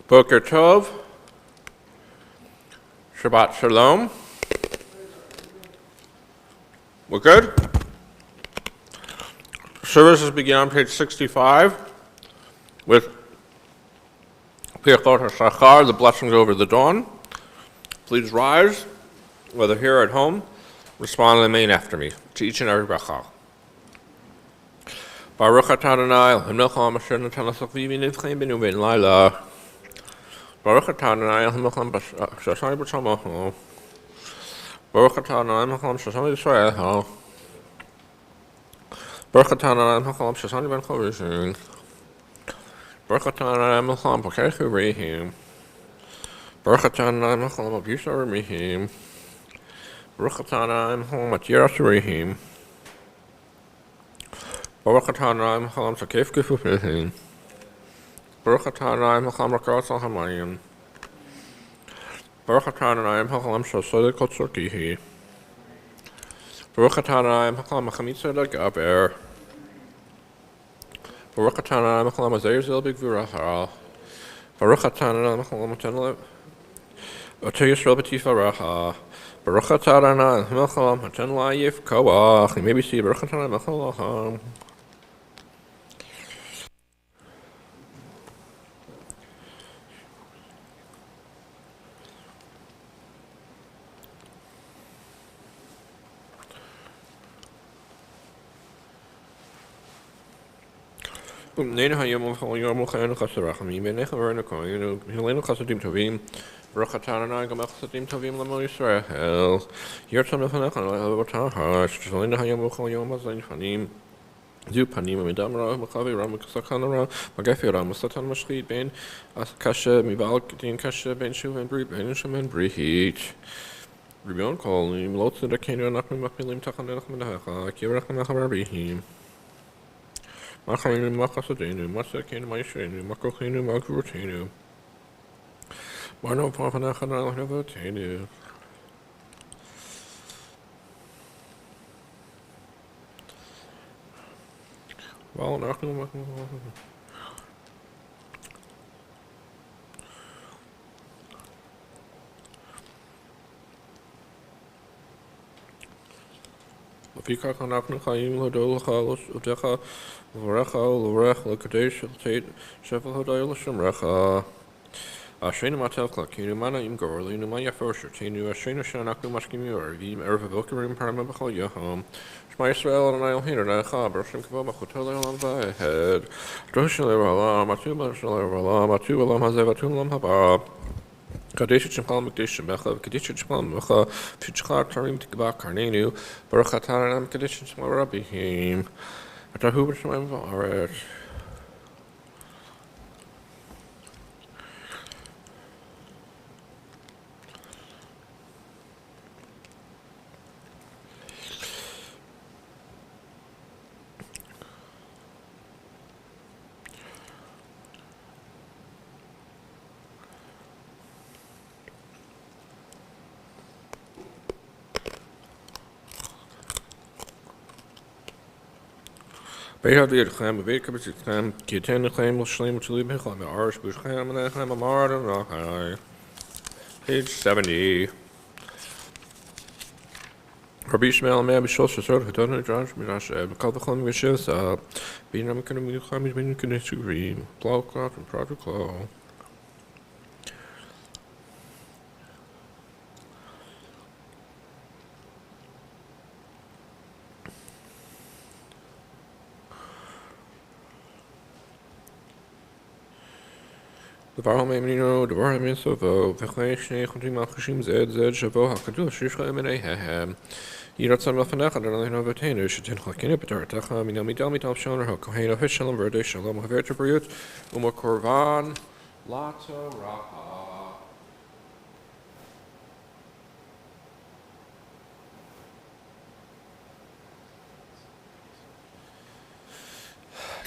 Boker Tov, Shabbat Shalom. We're good? Services begin on page 65 with Pirchot HaShachar, the blessings over the dawn. Please rise, whether here or at home, respond and remain after me to each and every bracha. Baruch atah Adonai Eloheinu melech haolam asher natan us l'chivim nivchim b'nu v'en laila. Baruch atah Adonai Eloheinu melech haolam asher asani b'tzalmocho. Baruch atah Adonai melech haolam asher asani b'Yisrael. Baruch atah Adonai melech haolam asher asani ben chorishin. Baruch atah Adonai melech haolam pokei churihim. Baruch atah Adonai melech haolam abiyusar remihim. Baruch atah Adonai melech haolam atiyar asurihim. Baruch atah Adonai melech haolam sakef gefufilhim. Baruch atah Adonai melech haolam rakaras al hamayim. Baruch atah Adonai melech haolam shasodek kol tzorkihi. Baruch atah Adonai melech haolam achamitza legaber. Baruch atah Adonai melech haolam azeir zel b'gvuracha. Baruch atah Adonai melech haolam oten otei Yisrael b'tifarecha. Baruch atah Adonai melech haolam oten la'yif koach. You maybe see Baruch atah Adonai melech haolam. Nein hayom hayom khayn khasrachim imenech verne koin helena khasadim tovim baruch atah Adonai gamach khasadim tovim lamo Yisrael yertzon lefanach levatah helena hayom hayom mazayin fanim zu panim midam ra makavi ram kasakhanara magafi ram satan mashchit ben kasha mibal din kasha ben shuv and bri ben shamen brihit ribion kol im lots the kenu nachmim mapilim tachanach medacha kivrach nachmarbihim Machinu, Machasodenu, Masakinu, Maishenu, Makochinu, Makurutenu. Marno Pavanachana Nevotenu. Well, Nachnu. Fikach Nachnu Chaim Hodol Chalos Utecha. L'varecha, l'varech, l'kadesh, l'tate, shevel hodai, l'shemrecha. Ashenu matev klakinu, mana im gorlinu, ma yafor shirtinu, ashenu shanaklu mashkimu, arvim, erva vilkarim, parama b'chol yahom. Shema Yisrael, Adonai Eloheinu, Adonai echad, baruch kavod, machuto le'olam v'ehed. Dosh le'olam, atu le'olam, atu le'olam hazeh, atu le'olam haba. Kadesh Shemchal Mekdesh Shemecha, Kadesh Shemchal Mecha, Fichchar Tarim Tikva Karnenu, Baruch atah Adonai Kadesh Shemchal Rabbihim. Atahu b'shamayim v'aretz. Beihad v'yedchem, v'yedkabit yedchem, ki yeten yedchem, l'shleim v'tzulim hechem, v'arish b'yedchem, v'nechem, amar Adonai. Page 70. Rabbi Shmuel Me'ah b'shol shesod hadon hadrash b'nashem, v'kal v'chol v'shesa, b'yinam k'num v'yucham v'yinam k'num v'yucham, plow cloth and project clow. דבר המאמינו, דבר המסובו, וכלי שני חוטים מלחשים זד זד שבו הקדוש יש להם עליהם. יהי רצון לפניך, אדוני אבותינו, שתנחלקנו בתורתך, מן המידה מיטל שומר, הכהן אוהב שלום ורדי שלום, אוהב את הבריאות, ומקורבן לתורה.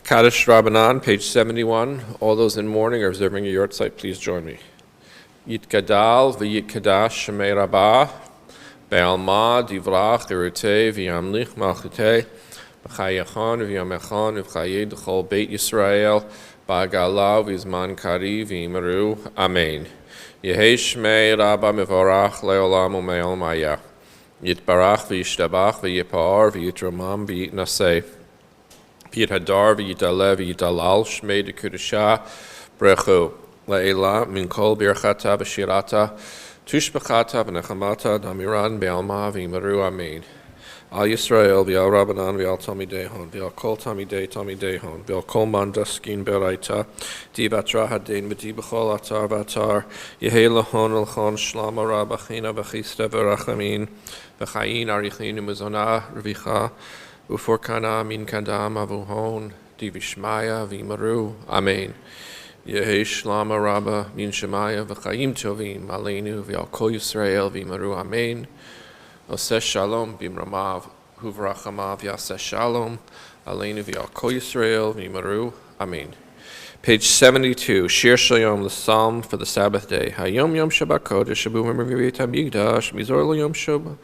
Kaddish Rabbanan, page 71. All those in mourning or observing a yortzeit, please join me. Yitgadal v'yitkadash shemei rabbah, be'alma divrach irutei v'yamlich malchutei, b'chayachon v'yamechon v'chayed chol beit Yisrael, Bagala v'zman kariv v'imru. Amen. Yehi shmei Rabba mevorach le'olam u'me'ol maya. Yitbarach v'yishtabach v'yipar v'yitramam v'yitnaseh. V'yithadar v'yitalev v'yitalal shmei dekudusha brechu. Le'ela min kol birchata v'shirata tushbachata v'nechamata damiran be'alma v'imru. Amen. Al Yisrael, v'al Rabbanan, v'al Talmidehon, v'al kol Talmidehon, v'al kol man daskin beraita, di v'atra hadin, v'di b'chol atar v'atar, yehi lahon l'chon shlama rabachina v'chista v'rachamin, v'chayin arichin u'mezona r'vicha, u'forkana min kadam avuhon, di v'shmaya v'imaru. Amen. Yehi shlama rabba min shemaya v'chayim tovim, aleinu v'al kol Yisrael v'imaru. Amen. Oseh shalom bimramav huvrachamav yaseh shalom aleinu v'al kol Yisrael v'imaru. Amen. Page 72, Shir Shalom, the Psalm for the Sabbath day. Hayom Yom Shabbat Kodesh Shabu Mervivit HaMikdash Mizor L'Yom Shabbat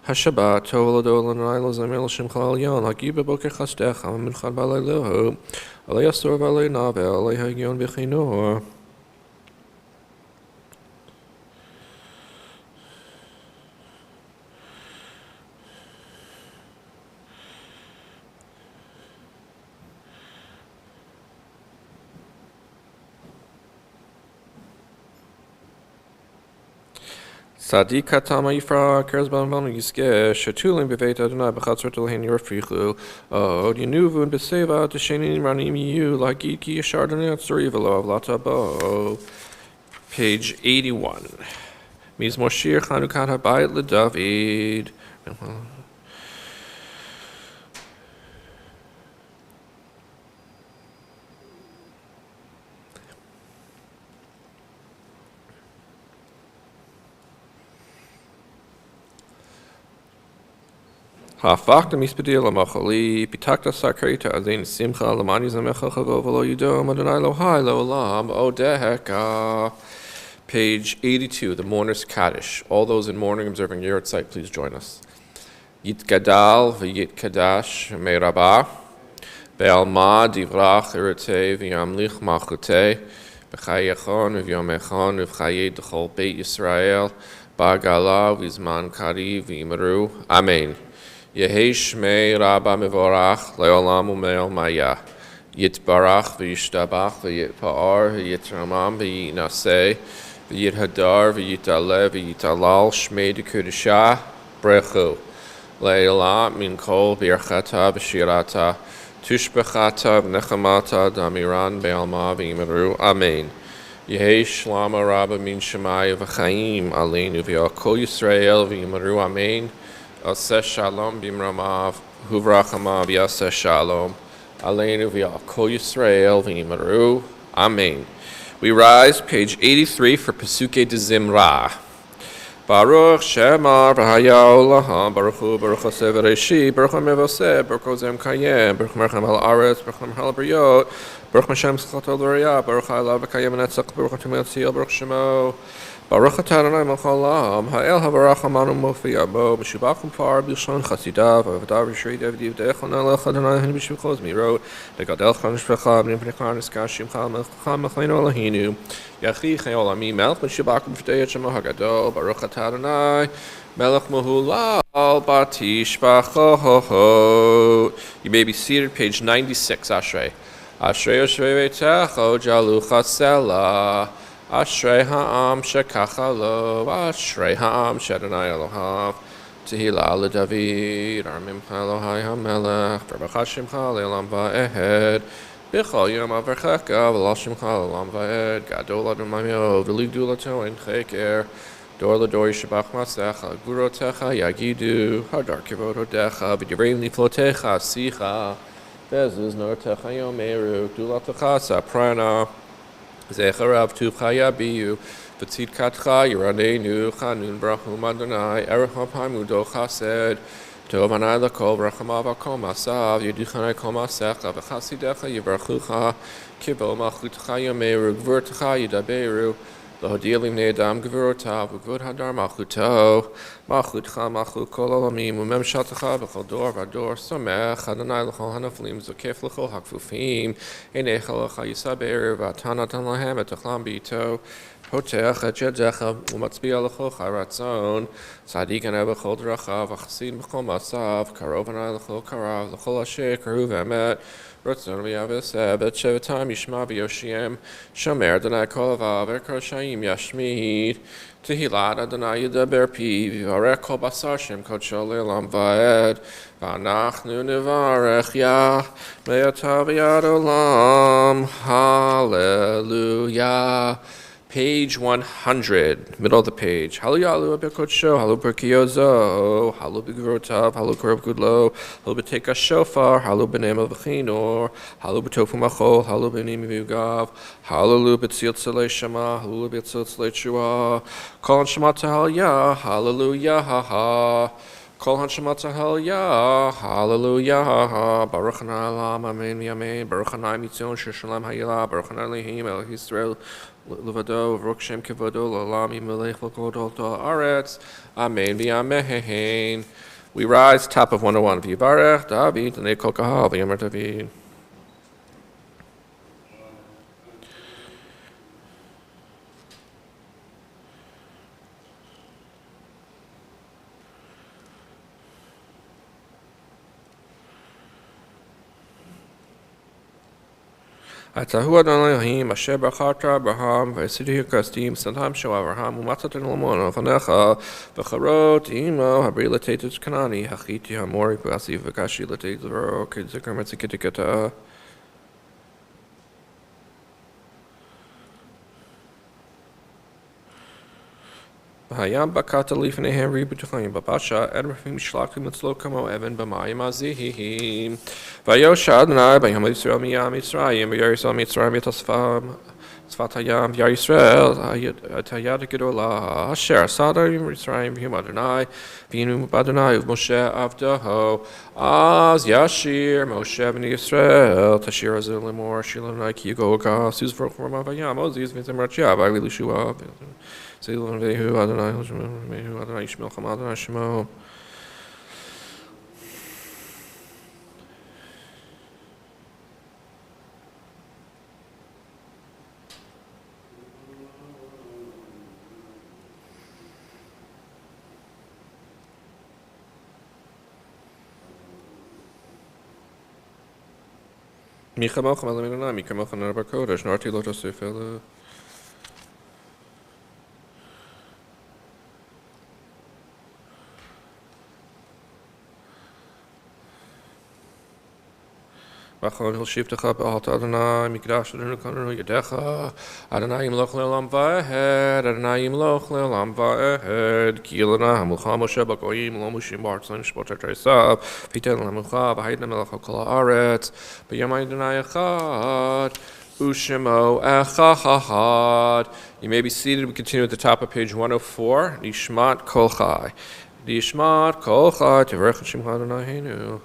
HaShabbat Tov L'Adol L'Nai L'Zamel Shemcha L'Yon Hagi B'Boker Chasdecha Minchad B'Aleilohu Alei Asor V'Alei Navel Alei Hagion B'Chinor. Sadik Katama Yifra, Kerzban Van Yiske, Shatulim Beveta Adonai Bechatzor Telhin Yorfichu, Od Yanuvun Beseva, Teshenin Ranim Yu, Lagid Ki Yashardane Atzurivalo, Latabo. Page 81. Mizmor Shir Chanukat Habayit LeDavid. Hafach de misbedil amachali, pitakta sakrita adin simcha lamani zamecha chavo v'lo yidom Adonai Elohai le'olam odeheka. Page 82, the Mourner's Kaddish. All those in mourning observing Yahrzeit, please join us. Yitgadal v'yitkadash me'rabah, be'alma divrach eretei v'yamlich malchutei, b'chayechon v'yomechon v'chayei d'chol beit Yisrael, ba'gala v'zman kariv v'imru. Amen. Yehi shmei Rabba mevorach le'olam u'me'ol maya. Yitbarach v'yishtabach v'yitpa'ar v'yitramam v'yitnaseh v'yithadar v'yitalev v'yitalal shmei dekudusha brechu. Le'ela min kol birchata v'shirata tushbechata v'nechamata damiran be'alma v'imru. Amen. Yehi shlama Rabba min shemaya v'chayim aleinu v'al kol Yisrael v'imru. Amen. Oseh shalom bimramav huvrachamav yaseh shalom aleinu v'al kol Yisrael v'imaru. Amen. We rise, page 83 for Pesuke de Zimra. Baruch Shemar v'haya olam Baruch Hu Baruch Haseh v'reishi Baruch HaMevoseh Baruch Ozem Kayem Baruch Merchem Hal Aretz Baruch Merchem Briot Baruch Hashem Schachot L'Riyah Baruch Ha'elav V'Kayem Netzach Baruch HaTumet Tziel Baruch Shemo Baruch atah Adonai melech haolam, ha'el havarach amanu mofiyah bo, b'shubach u'mpar b'lshon chasidav, v'avadav yishrei David yivdech onelech Adonai hen b'shivchos mirot, v'gadel chan shvechah b'nim p'nechar niskar shimcha melchcha mechleinu Eloheinu, yachich ha'olami melech b'shubach u'mfdei et shemo hagadol, Baruch atah Adonai melech mahulal batishbachot. You may be seated, page 96, Ashrei. Ashrei Yoshvei Beitecho jalu chasela. Ashrei ha'am shekachalo, Ashrei ha'am sh'Adonai Elohav, Tehillah LeDavid, Armimcha Elohai HaMelech, V'rbach Shimcha Le'olam Va'ed, B'chol Yom Averchecha, V'lal Shimcha Le'olam Va'ed, Gadol Adonai Me'od, V'ligdulato Ein Cheker, Dor L'dor Yishbach Masecha, Gurotecha Yagidu, Hadar Kivod Hodecha, V'divrei Niflotecha Sicha, V'ezuz Nortecha Yomeru, Gdulatecha Saprana, Zecharav Tuvcha Yabiyu, V'tzidkatcha Yiraneinu, Chanun Brachum Adonai, Erecham Hamudo Chased, Tov Anai L'kol, V'rachamav Ha'kol Masav, Yeduchanai Kol Masecha, V'chasidecha Yivarchucha, Kibol Malchutcha Yomeru, Gvurtecha Yidaberu, להודיע לבני אדם גבורותיו וכבוד הדר מלכותו, מלכותך מלכות כל העולמים וממשלתך בכל דור ודור. סומך אדוני לכל הנופלים, זוקף לכל הכפופים, עיניך לך יישא בערב, ואתה נתן להם ותאכלם בעתו. פותח את ידיך ומצביע לכל חי רצון, צדיק ענה בכל דרכיו, וחסיד בכל מעשיו, קרוב ענה לכל קרב, לכל אשר קרוב אמת, רצון ויבשר, בית שבטם ישמע ויושיעם, שומר אדוני כל אוהביו, ערך רשעים ישמיד, תהילת אדוני ידבר פיו, יברך כל בשר שם קודשו לעולם ועד, ואנחנו נברך יה, מעתה ועד עולם, hallelujah. Page 100, middle of the page. Hallelujah, hallelujah, b'kodsho, hallelujah, b'kiyozo, hallelujah, b'gvorotav, hallelujah, k'rov gudlo, hallelujah, b'tek shofar, hallelujah, b'neim v'chinor, hallelujah, b'tofu machol, hallelujah, b'nim v'ugav, hallelujah, b'tzil tzilei shema, hallelujah, b'tzil tzilei shua, kol hanshama hallelujah, hallelujah, ha-ha. Kol hanshama hallelujah, hallelujah, Baruch Hanai Olam, amen, amen, Baruch Hanai Mitzion, Sheshalem Hayilah, Baruch Hanai Lehim, El Yisrael, Levado, Baruch Shem Kevodo, L'Olam Yimelech L'Kodol Haaretz, amen, amen. We rise, top of 101, V'yivarech, David, L'nei Kol Kahal, V'yomer David. Atahu Adonai Elohim, Asher Bacharta Abraham, V'yisidihu Kasdim, Santam Shel Avraham, Umatzatan L'mono, Vanecha, V'charot, Imo, Habri L'tetet Kanani, Hachiti Hamori, V'asi V'kashi L'tetet L'varo, K'dzikar Metzikitikata. V'hayam Bakata Lifneihem Ributuchayim, Babasha, Edrafim Shlakim Etzlo Kamo Evan, B'mayim Azihim. Vayosha Adonai, Bayam Yisrael Miyam Yisrael, V'yarisal Mitzrayim Yitasfam, Tzvat Hayam, V'yisrael, Atayad Gedola, Asher Asadayim Yisrael, V'yim Adonai, V'yinu Adonai, Moshe Avdaho, Az Yashir, Moshe B'ni Yisrael, Tashir Azil Lemor, Shilonai Kiyoga, Suzvok Rama Vayam, Oziz V'zim Rachia, V'yili Shua, Zilon Vehu Adonai, Vehu Adonai Yishmel Cham Adonai Shemo. Mi chamochem alaminanai, mi chamochem narabakodesh, narti lotos sefelu. V'achon hilshivtecha b'alta Adonai, mikdash Adonai kanu yadecha, Adonai yimloch le'olam va'ed, Adonai yimloch le'olam va'ed, ki Adonai hamulcha Moshe b'goyim, lo mushim b'artzon shpotet reisav, v'yiten l'hamulcha, v'hayidna melech kol haaretz, b'yamai Adonai echad, u'shemo echad. You may be seated. We continue at the top of page 104, Nishmat kol chai. Nishmat kol chai, tevarech Shemcha Adonai heinu.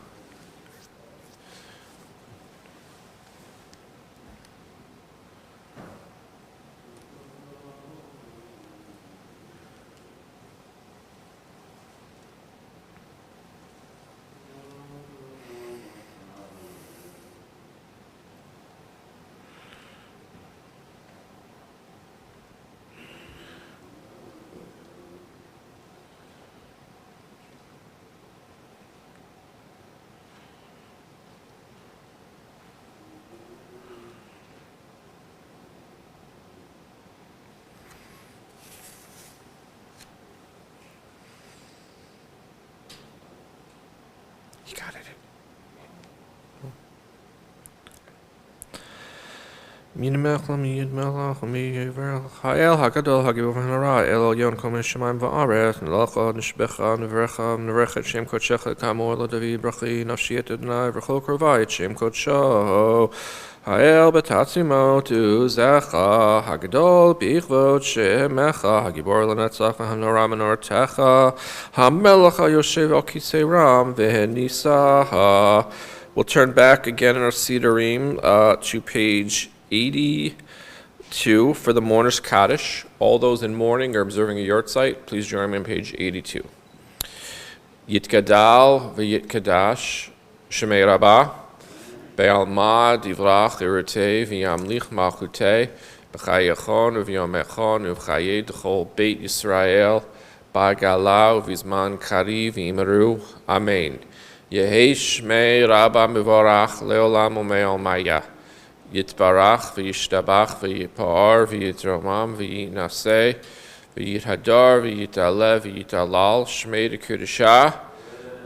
You got it. Minimech lamid melach amiver Chayel hagadol hagivu v'hanara el yon kol min shemayim va'aretz nelacha nishbecha nevrecha nevrechet shem kodshecha kamor lo David brachi nafshi et Adonai v'chol krovai et shem kodsho Ha'el b'tatzimot uzecha hagadol b'ichvot shemecha hagibor l'netzach v'hanara menortecha hamelach ha'yoshev al kisei ram v'henisaha. We'll turn back again in our Sidurim to page 80, 2 for the mourner's Kaddish. All those in mourning or observing a yortzeit, please join me on page 82. Yitgadal v'yitkadash shemei Rabbah be'alma divrach irutei v'yamlich malchutei b'chayachon u'v'yomechon u'v'chayei d'chol beit Yisrael ba'gala u'v'zman kari v'imeru. Amen. Yehi shmei Rabbah mivorach leolam u'me'almaya. Yitbarach v'yishtabach v'yipar v'yitromam v'yinaseh v'yithadar v'yitalev v'yitalal shmei d'kudashah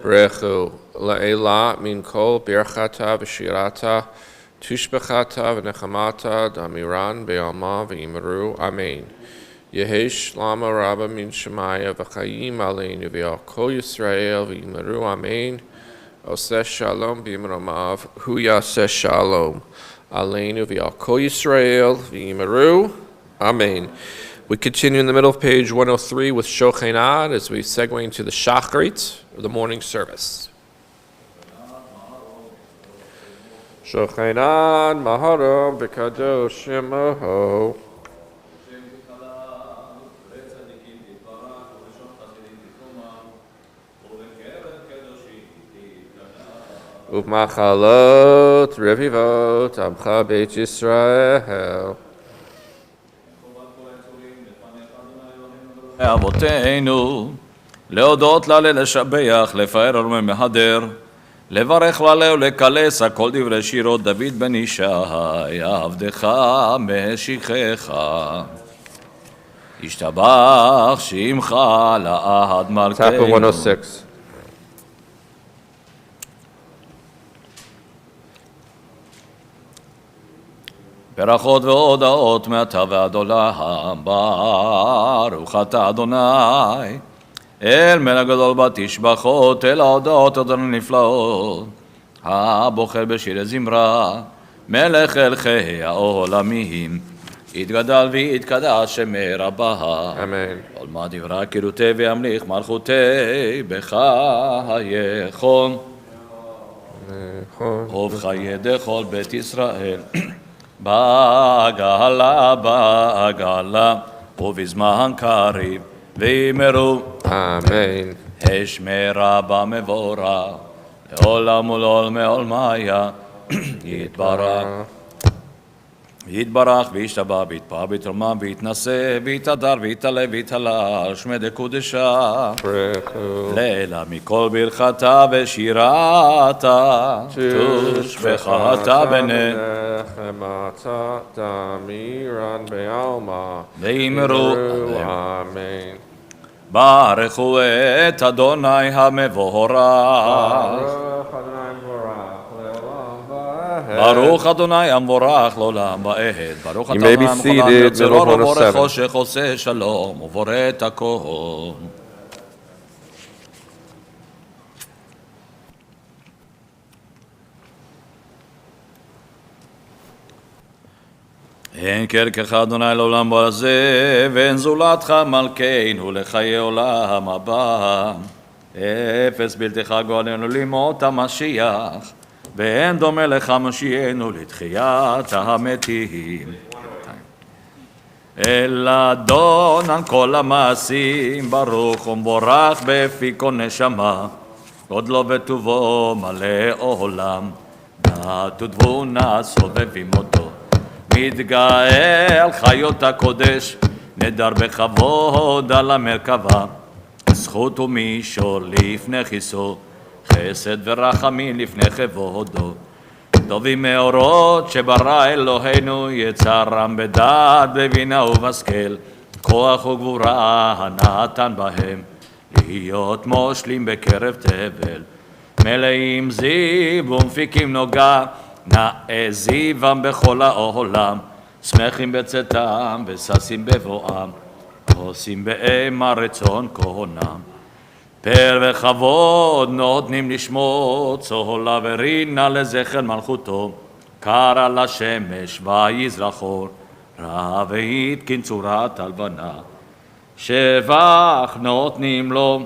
rechu la'ela min kol birchata v'shirata tushbechata v'nechamata d'amiran be'alma v'imeru. Amen. Yehesh lama Rabbah min shemaya v'chayim aleinu v'al kol Yisrael v'imeru. Amen. Oseh shalom b'imromav hu yaseh shalom Aleinu v'al kol Yisrael v'imeru. Amen. We continue in the middle of page 103 with Shochenad as we segue into the Shacharit, or the morning service. Shochenad maharom v'kadosh shemaho. Uv'machalot revivot amcha beit Yisrael. אבותינו, להודות לה, לשבח, לפאר ולמהדר, לברך לה ולקלס הכל דברי שירות דוד בן ישי, עבדך משיחך. ישתבח שמך לעד מלכנו. Chapter 106. ברכות והודעות מעתה ועד עולם, ברוך אתה אדוני, אל מלך גדול בתשבחות, אל ההודעות עוד הנפלאות, הבוחר בשירי זמרה, מלך אלכי העולמים, יתגדל ויתקדש שמי רבה. אמן. כל מה דברה קירותי וימליך מלכותי, בחייכון, ובחיי דכל בית ישראל. בעגלה, בעגלה, ובזמן קריב, ויאמרו, אמן. השמי רבה מבורך, לעולם ולעולמי עולמיה, יתברך. יתברך וישתבח ויתפאר ויתרומם ויתנשא ויתהדר ויתעלה ויתהלל שמי דקודשה לילה מכל ברכתה ושירתה תושבחתה ונחמתה תמירן בעלמא ואמרו אמן. ברכו את אדוני המבורך ברוך אדוני המבורך לעולם ועד. ברוך אתה אדוני המבורך יוצרו ובורא חושך עושה שלום ובורא את הכל. אין כרכך אדוני לעולם הזה ואין זולתך מלכנו לחיי עולם הבא. אפס בלתך גואלנו לימות המשיח ואין דומה לך משיענו לתחיית המתים. אל אדון על כל המעשים ברוך ומבורך בפי כל נשמה גודלו וטובו מלא עולם דעת ותבונה סובבים אותו מתגאה על חיות הקודש נדר בכבוד על המרכבה זכות ומישור לפני כיסו חסד ורחמים לפני כבודו טובים מאורות שברא אלוהינו יצרם בדעת בבינה ובשכל כוח וגבורה הנתן בהם להיות מושלים בקרב תבל מלאים זיו ומפיקים נוגה נאה זיום בכל העולם שמחים בצאתם וששים בבואם עושים באמה רצון כהונם פר וכבוד נותנים לשמות צהולה ורינה לזכר מלכותו קרא לשמש ויזרח אור רע והתקין צורת הלבנה שבח נותנים לו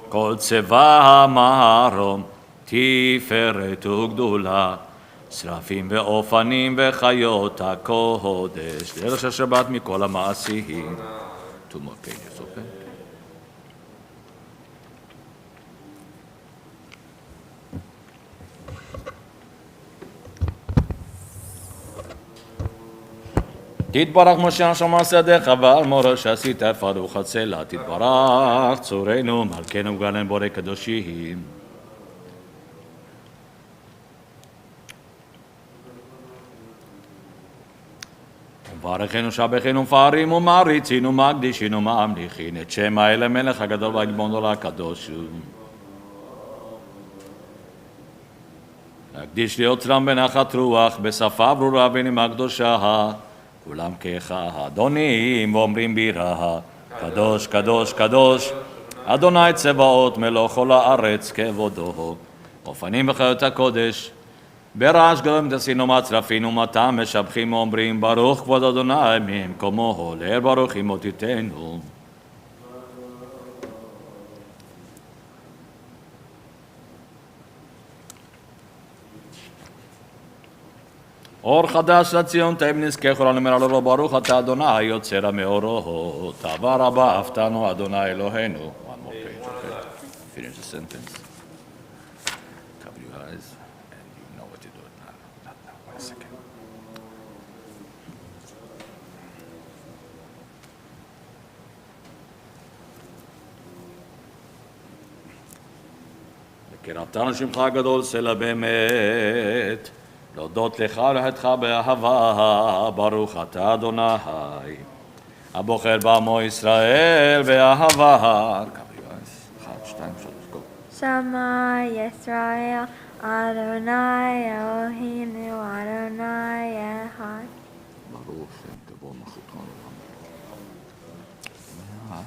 כל צבא המרום תפארת וגדולה שרפים ואופנים וחיות הקודש, לערש השבת מכל המעשים. Two more pages, okay? תתברך משה שמר שדך ועל מורש עשית פרוך הצלה, תתברך צורנו מלכנו גלם בורא קדושים. וברכנו שבחנו מפארים ומעריצים ומקדישים וממליכים את שם האל המלך הגדול והריבון הקדוש. להקדיש ליוצרם בנחת רוח בשפה ברורה ונימה קדושה, כולם כאחד אדונים ואומרים בירה, קדוש קדוש קדוש אדוני צבאות מלוא כל הארץ כבודו. אופנים וחיות הקודש ברעש גדול מתעשינו מצרפים ומתם משבחים ואומרים ברוך כבוד אדוני ממקומו לעיל ברוך עמו תיתנו. אור חדש לציון תהי נזכה כולנו מרעלו לו ברוך אתה אדוני יוצר המאורות. תאווה רבה אהבתנו אדוני אלוהינו. One more page, okay? Finish the sentence. Cover your eyes and you know what to do. Not now, 1 second. וקראתנו שמך הגדול סלע באמת. להודות לך ולחתך באהבה, ברוך אתה אדוני, הבוחר בעמו ישראל באהבה. שמע ישראל, אדוני אלוהינו, אדוני אחד. ברוך שם תבוא מלכותך לעולם.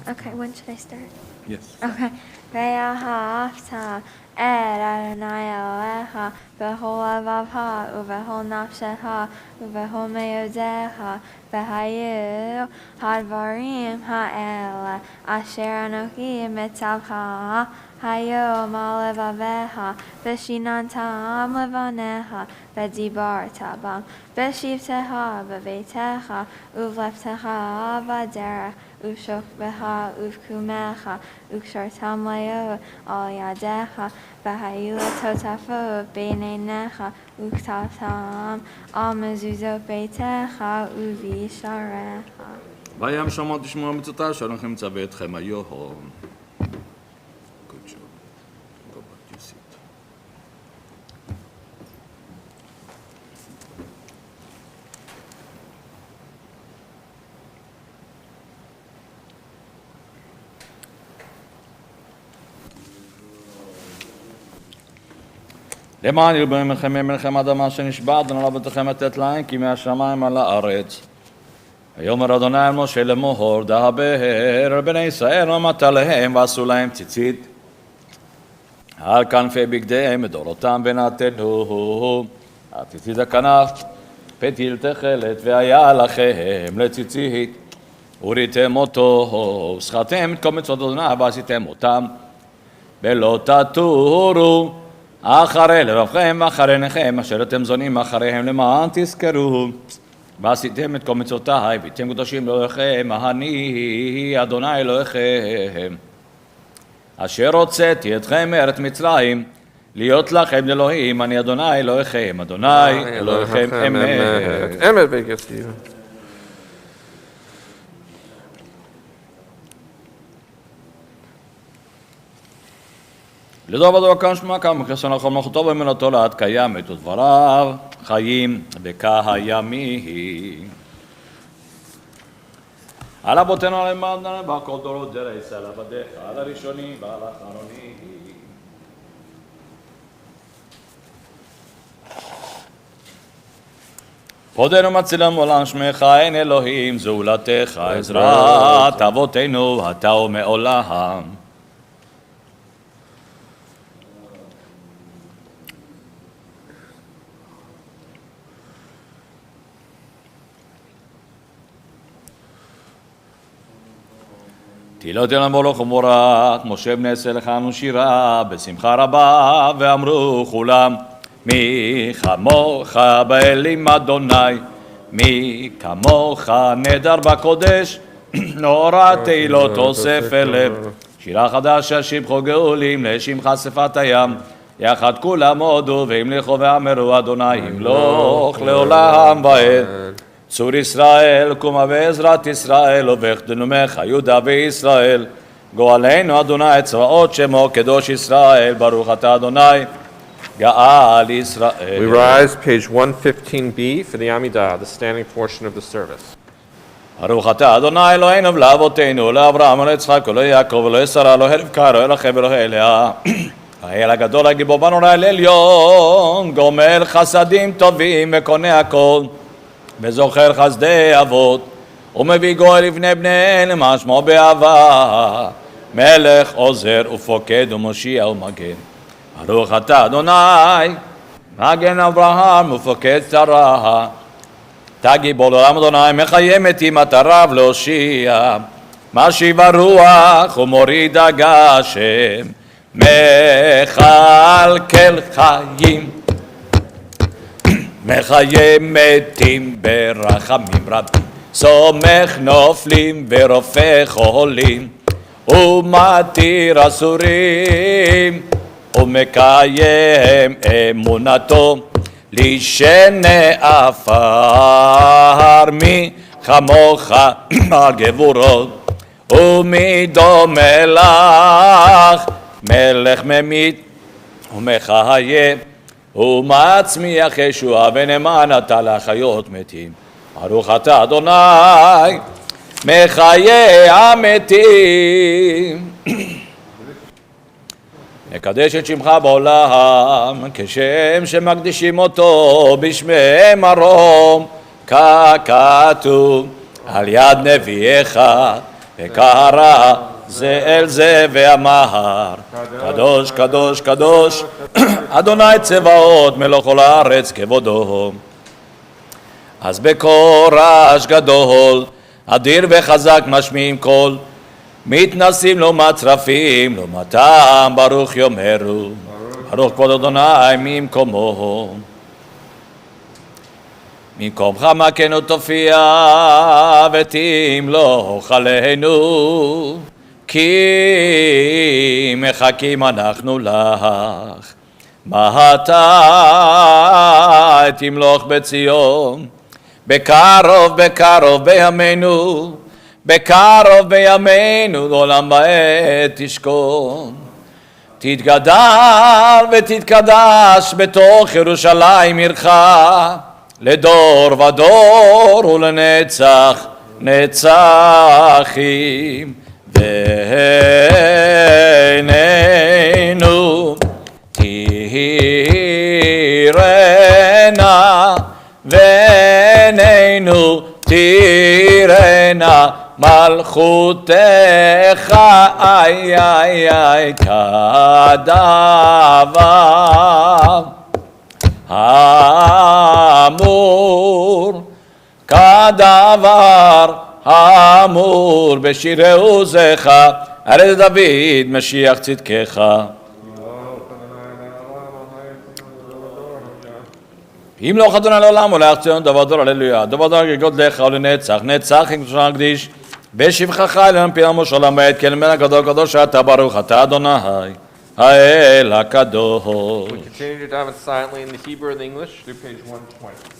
Okay, when should I start? Yes. Okay. ואהבת את אדוני אלוהיך בכל לבבך ובכל נפשך ובכל מאודיך, והיו הדברים האלה אשר אנוכי מצווך היום על לבביך, ושיננתם לבניך ודיברת בם בשבתך בביתך ובלכתך בדרך ובשוכבך ובקומך, וקשרתם להיות על ידיך, והיו לטוטפות בין עיניך, וכתבתם על מזוזות ביתך ובישעריך. וים שמות תשמעו מצוותיו שאנחנו מצווה אתכם היום. Good job. Go back to your seat. למען ירבו ממכם ממלכם אדמה שנשבעת ונולד בתוכם לתת להם כי מהשמיים על הארץ. ויאמר אדוני אל משה לאמור דבר אל בני ישראל ואמרת להם ועשו להם ציצית על כנפי בגדיהם מדורותם ונתנו הציצית הכנף פתיל תכלת והיה לכם לציצית וריתם אותו ושכרתם את כל מצוות אדוני ועשיתם אותם ולא תטורו אחרי לבבכם ואחרי עיניכם אשר אתם זונים אחריהם למען תזכרו ועשיתם את כל מצותי והייתם קדושים לאלוהיכם אני אדוני אלוהיכם אשר הוצאתי אתכם מארץ מצרים להיות לכם לאלוהים אני אדוני אלוהיכם אדוני אלוהיכם אמת אמת ויגסי. לדוב הדור כאן שמע כאן מכסון לכל מלכותו ואמונתו לעד קיימת ודבריו חיים וקיימים. על אבותינו למדנו בכל דורות דרי ישראל עבדיך על הראשונים ועל האחרונים. עודנו מצילם עולם שמך אין אלוהים זולתך עזרת אבותינו אתה ומעולם. תהילות אלם ברוך ומבורך, משה בני ישראל לכנו שירה בשמחה רבה, ואמרו כולם מי כמוך באלים אדוני, מי כמוך נדר בקודש, נורא תהילות תוסף אליו. שירה חדשה שבחו גאולים לשמחה שפת הים, יחד כולם הודו והמליכו ואמרו אדוני ימלוך לעולם ועד. צור ישראל קומה בעזרת ישראל ובחדנומך יהודה וישראל. גואלנו אדוני צבאות שמו קדוש ישראל, ברוך אתה אדוני גאל ישראל. We rise, page 115b for the Amidah, the standing portion of the service. ברוך אתה אדוני אלוהינו ולאבותינו לאברהם וליצחק וליעקב ולשרה ולרבקה ולרחל וללאה. האל הגדול הגיבור בנו לאל עליון, גומל חסדים טובים וקונה הכל, וזוכר חסדי אבות, ומביא גואל לבני בניהם למען שמו באהבה, מלך עוזר ופוקד ומושיע ומגן. ברוך אתה אדוני מגן אברהם ופוקד שרה, אתה גיבור לעולם אדוני מחיה מתים אתה רב להושיע, משיב הרוח ומוריד הגשם, מכלכל חיים, מחיה מתים ברחמים רבים, סומך נופלים ורופא חולים, ומתיר אסורים, ומקיים אמונתו, לישני עפר מי כמוך הגבורות, ומי דומה לך מלך ממית ומחיה, ומצמיח ישועה ונאמן אתה להחיות מתים. ברוך אתה אדוני מחיה המתים. נקדש את שמך בעולם כשם שמקדישים אותו בשמי מרום, ככתוב על יד נביאך וקרא זה אל זה ואמר קדוש קדוש קדוש אדוני צבאות מלוך כל הארץ כבודו. אז בקור רעש גדול אדיר וחזק משמיעים קול, מתנסים לו מצרפים לעומתם ברוך יאמרו, ברוך כבוד אדוני ממקומו. ממקומך מכנו תופיע ותמלוך עלינו, כי מחכים אנחנו לך. מתי תמלוך בציון, בקרוב בקרוב בימינו, בקרוב בימינו לעולם בעת תשכון. תתגדל ותתקדש בתוך ירושלים עירך, לדור ודור ולנצח נצחים. ועינינו תראנה, ועינינו תראנה מלכותך, איי איי איי כדבר אמור, כדבר אמור בשירי עוזך, הרי זה דוד משיח צדקך. ימלוך אדוני לעולם ולך ציון דבר דור, הללויה. דבר דור גדולך ולנצח נצח יקדוש נקדיש, בשבחך אלינו פי עמוש עולם בעת, כי למען הגדול קדוש אתה ברוך אתה אדוני האל הקדוש. We continue to daven silently in the Hebrew and the English through page 120.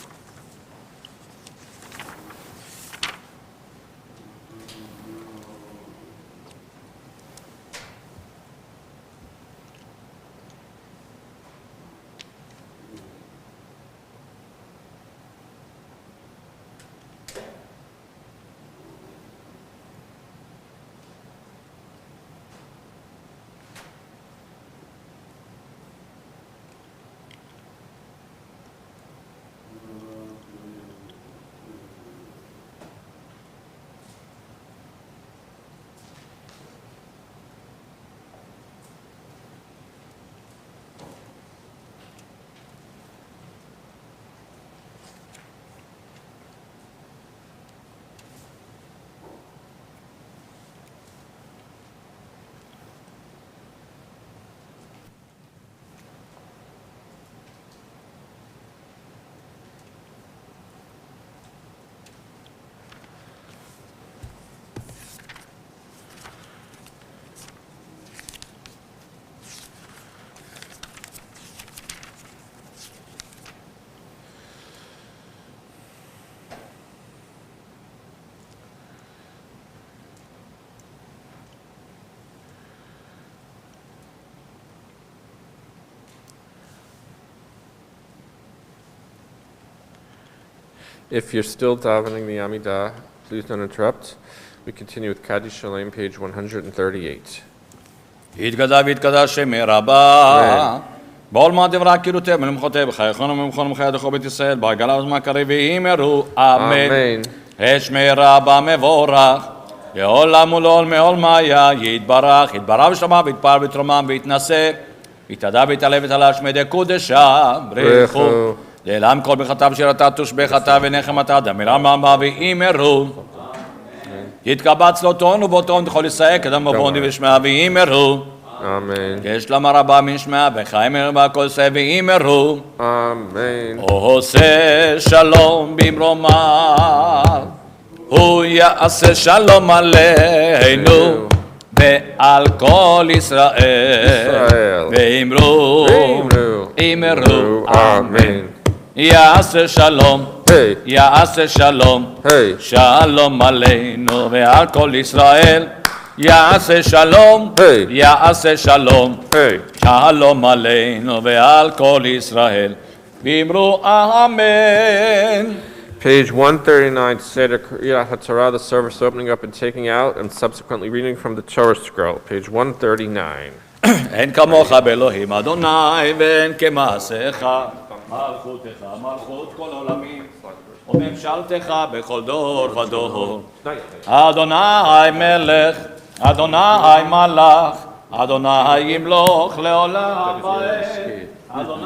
If you're still davening the Amidah, please don't interrupt. We continue with Kaddish Shalom, page 138. יתגדל ויתקדש שמי רבה. בעול מה דברה קירותיהם ולמחותיהם בחייכון וממכון ומחיידך בית ישראל בעגלה וזמן קריב ואמרו אמן. שמי רבה מבורך לעולם ולעולמי עולמיה יתברך יתברך ושלמה ויתפאר ויתרומם ויתנשא ויתהדר ויתעלה ויתעלה שמי קודשה ברכו לעילם כל ברכתה ושירתה תושבחתה ונחמתה דמירם רבה ואמרו יתקבץ לו טון ובוטון וכל ישראל קדם ובונדי ושמע ואמרו Amen. כשלם הרבה משמע וחיים רבה כל זה ואמרו Amen. עושה שלום במרומיו הוא יעשה שלום עלינו ועל כל ישראל ואמרו אמן יעשה שלום יעשה שלום שלום עלינו ועל כל ישראל יעשה שלום יעשה שלום שלום עלינו ועל כל ישראל ואמרו אמן. Page 139, Seder Kriyat HaTorah, the service opening up and taking out, and subsequently reading from the Torah scroll. Page 139. אין כמוך באלוהים אדוני ואין כמעשיך מלכותך מלכות כל עולמים וממשלתך בכל דור ודור אדוני מלך אדוני מלך אדוני ימלוך לעולם ועד אדוני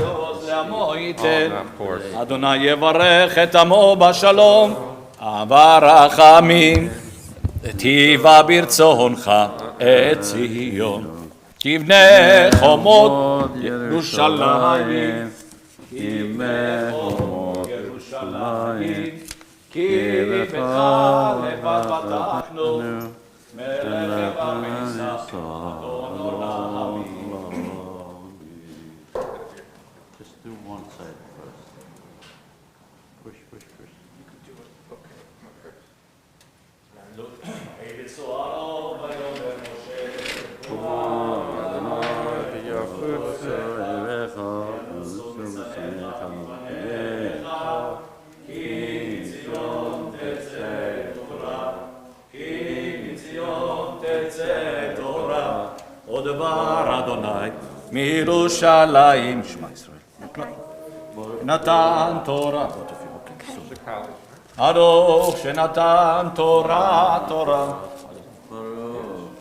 יעוז לעמו ייתן אדוני יברך את עמו בשלום ברחמים תיבא ברצונך את ציון תבנה חומות ירושלים תבנה חומות ירושלים כי בך לבד פתחנו מלך המסע אדון עולמים. Just do one side first. Push. You can do it. עוד דבר אדוני מירושלים שמע ישראל נתן תורה ארוך שנתן תורה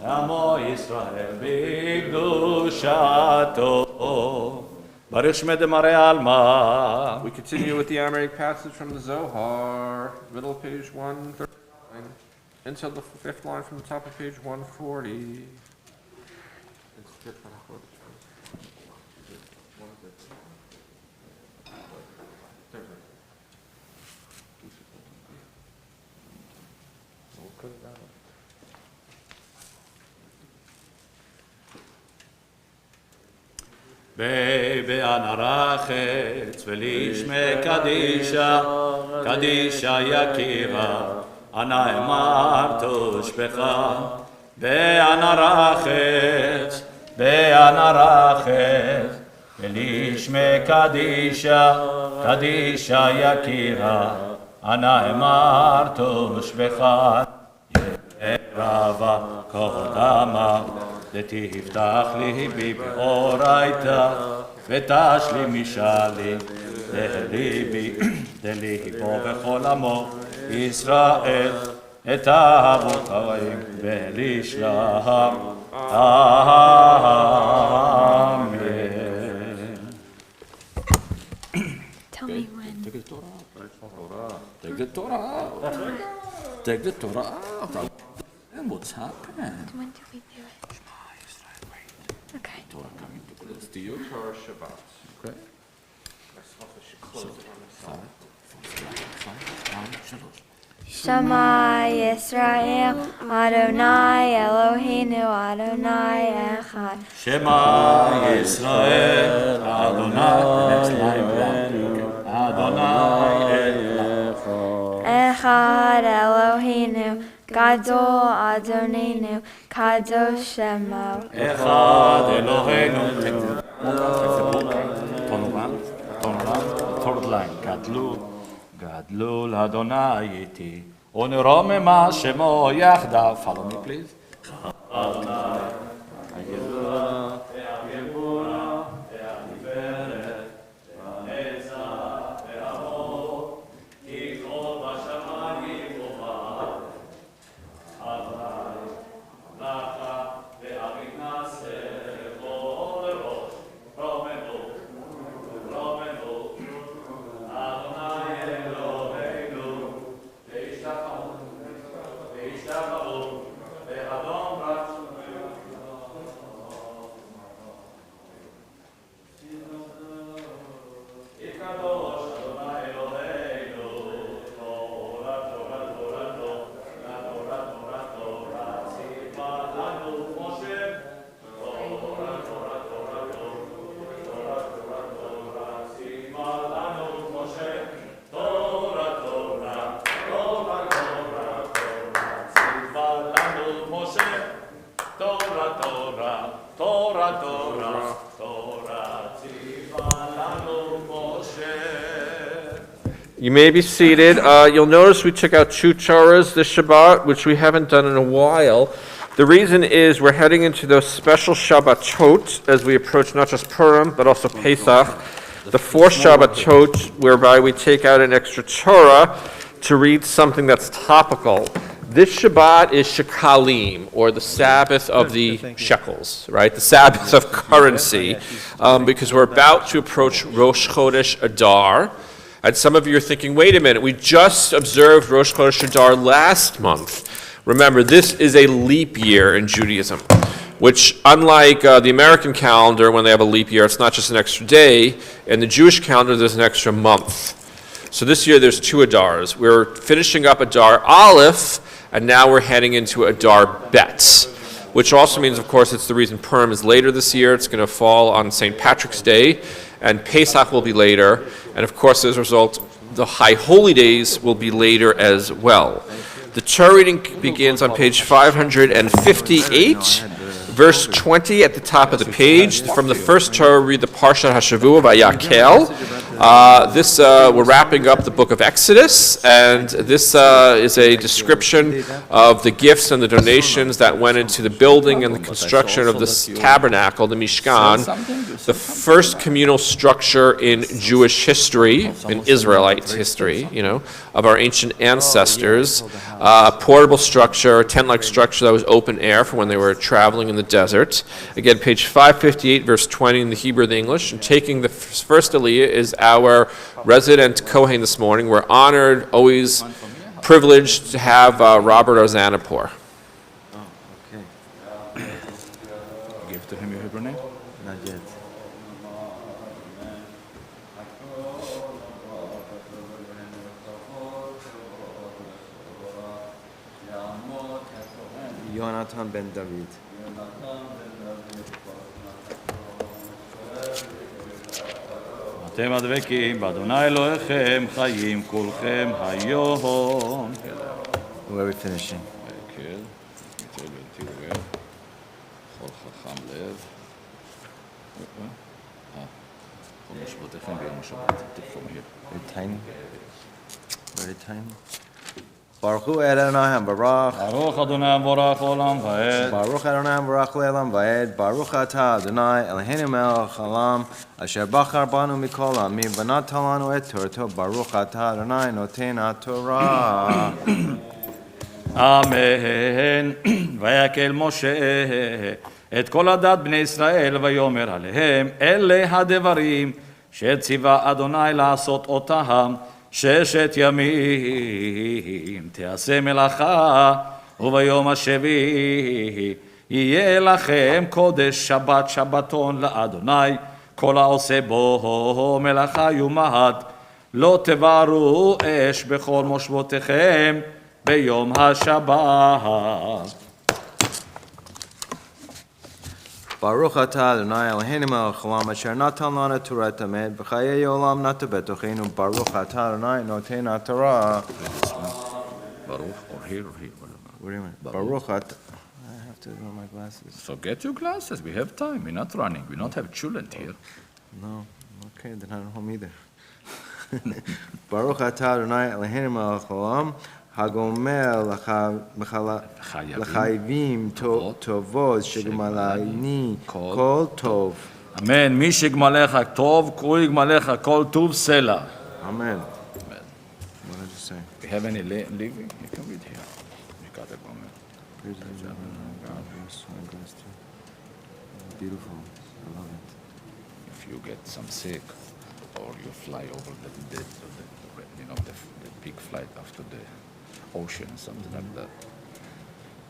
עמו ישראל בקדושתו ברך שמי דמרי עלמא. We continue with the Amoraic passage from the Zohar, middle of page 139, until the fifth line from the top of page 140. באנה רחץ ולשמי קדישה יקירה אנא אמר תושבחה באנה רחץ ולשמי קדישה יקירה אנא אמר תושבחה רבה קודמה ותפתח ליבי באורייתא ותשלים משאלי לליבי דליבו בכל עמו ישראל את אבותיהם ולשלם אמן. Tell me when. Take the Torah out. And what's happened? When do we do it? Okay. Torah coming too close to you. Torah Shabbat. Okay. Shema Yisrael, Adonai Eloheinu, Adonai Echad. Shema Yisrael, Adonai. Next line. Adonai Echad Eloheinu, Gadol Adonenu, Kadosh Shemo. Echad Eloheinu. Turn around. Third line. Gadol לול אדוני איתי, ונרוממה שמו יחדיו. Follow me, please. You may be seated. You'll notice we took out 2 Torahs this Shabbat, which we haven't done in a while. The reason is we're heading into those special Shabbatot as we approach not just Purim, but also Pesach. The 4th Shabbatot, whereby we take out an extra Torah to read something that's topical. This Shabbat is Shekalim, or the Sabbath of the shekels, right? The Sabbath of currency, because we're about to approach Rosh Chodesh Adar. And some of you are thinking, wait a minute, we just observed Rosh Chodesh Adar last month. Remember, this is a leap year in Judaism, which unlike the American calendar, when they have a leap year, it's not just an extra day. In the Jewish calendar, there's an extra month. So this year, there's 2 Adars. We're finishing up Adar Aleph, and now we're heading into Adar Bet, which also means, of course, it's the reason Purim is later this year. It's going to fall on St. Patrick's Day, and Pesach will be later. And of course, as a result, the High Holy Days will be later as well. The Torah reading begins on page 558, verse 20 at the top of the page. From the first Torah, read the Parshat HaShavua Vayakel. We're wrapping up the book of Exodus, and this is a description of the gifts and the donations that went into the building and the construction of this tabernacle, the Mishkan, the first communal structure in Jewish history, in Israelite history, of our ancient ancestors. A portable structure, a tent-like structure that was open air for when they were traveling in the desert. Again, page 558, verse 20 in the Hebrew and the English. And taking the first aliyah is our resident Kohen this morning. We're honored, always privileged to have Robert Ozanapur. Okay. Give to him your Hebrew name? Not yet. Yonatan ben David. אתם הדבקים באדוני אלוהיכם חיים כולכם היום. Where are we finishing? כל חכם לב. כל משבותיכם ביום השבת. Very tiny. Very tiny. Baruch Hu Adonai Barach. ברוך אדוני המבורך עולם ועד. Baruch Adonai Barach Le'olam Va'ed. Baruch Atah Adonai Eloheinu Melech Haolam Asher Bachar Banu Mikol Amim V'natan Lanu Et Torto. Baruch Atah Adonai Noten HaTorah. אמן. ויקל משה את כל הדת בני ישראל ויאמר עליהם אלה הדברים שציווה אדוני לעשות אותם 6 ימים תעשה מלאכה וביום השביעי יהיה לכם קודש שבת שבתון לאדוני כל העושה בו מלאכה יומד לא תבערו אש בכל מושבותיכם ביום השבת. Baruch Atah Adonai Eloheinu Melech Haolam Asher Natan Lanu Torah Tamed B'chayei Olam Natan Betocheinu Baruch Atah Adonai Noten HaTorah. Baruch or here or here. What do you mean? Baruch Atah. I have to wear my glasses. So get your glasses, we have time, we're not running, we don't have children here. No. Okay, then I don't home either. Baruch atah Adonai Eloheinu melech haolam, hagomer l'chayvim tovot shegmalayni kol tov. אמן. מי שיגמלך טוב, הוא יגמלך כל טוב סלע. Amen. What did you say? We have any living? You can read here. You got it, Amen. Beautiful. I love it. If you get some sick, or you fly over the big flight after the ocean, something like that.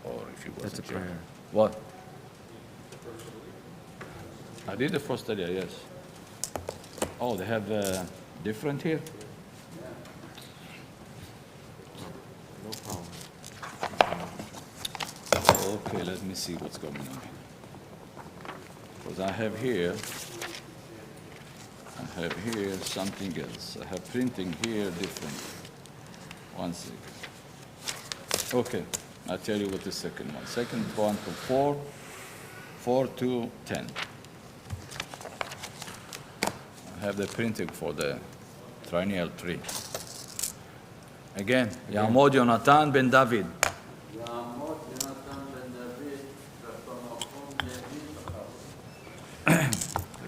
Or if you was That's a in jail. prayer. What? I did the first area, yes. Oh, they have different here? No problem. Okay, let me see what's going on. Because I have here something else. I have printing here different. One second. Okay, I'll tell you what the second one. Second one to 4, 4 to 10. I have the printing for the triennial tree. Again, יעמוד יונתן בן דוד.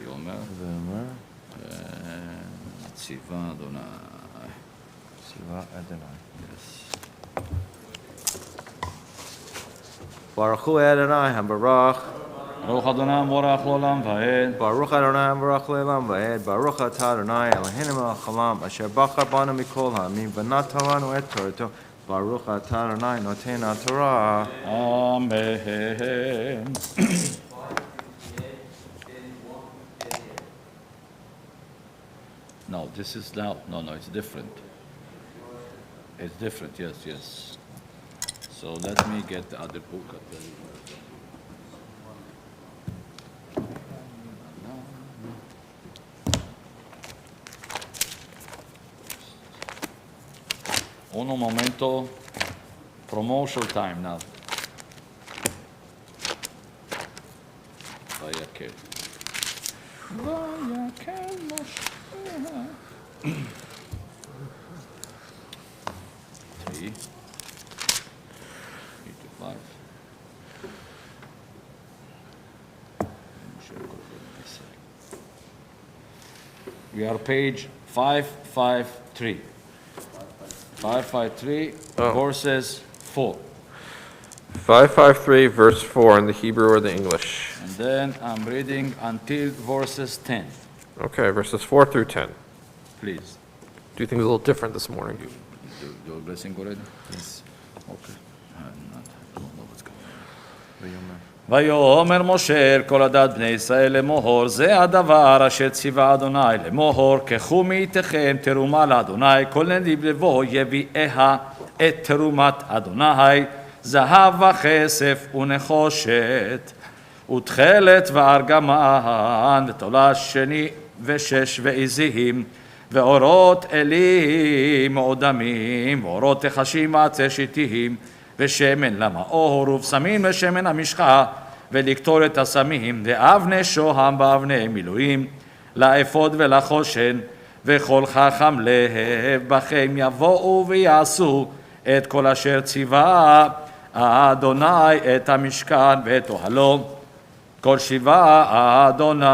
ואומר, ציווה אדוני. ציווה אדוני. Yes. Baruch hu Adonai hambarach. ברוך אדוני המבורך לעולם ועד. Baruch Adonai hambarach le'elam va'ed. Baruch atah Adonai Eloheinu melech haolam, asher bachar banu mikol ha'amim, v'natan lanu et Torto. Baruch atah Adonai noten haTorah. Amen. No, this is now. No, it's different. It's different, yes. So let me get the other book. Un momento, promotion time now. Vaya que Three. 3 to 5. We are page 553. 553, verses 4. 553, verse 4 in the Hebrew or the English. And then I'm reading until verses 10. Okay, verses 4 through 10. Please. Do things a little different this morning. Your blessing already? Yes. Okay. I don't know what's going on. ויאמר. ויאמר משה אל כל עדת בני ישראל לאמור, זה הדבר אשר ציווה אדוני לאמור, קחו מאיתכם תרומה לאדוני, כל נדיב לבו יביאיה את תרומת אדוני, זהב וכסף ונחושת, ותכלת וארגמן, ותולש שני ושש ועזים, ואורות אלים מעודמים, ואורות תחשים מעצי שיטים, ושמן למאור, ובשמים לשמן המשחה, ולקטור את הסמים, ואבני שוהם ואבני מילואים, לאפוד ולחושן, וכל חכם לב בכם יבואו ויעשו את כל אשר ציווה אדוני את המשכן ואת אוהלו, כל שיבה אדוני.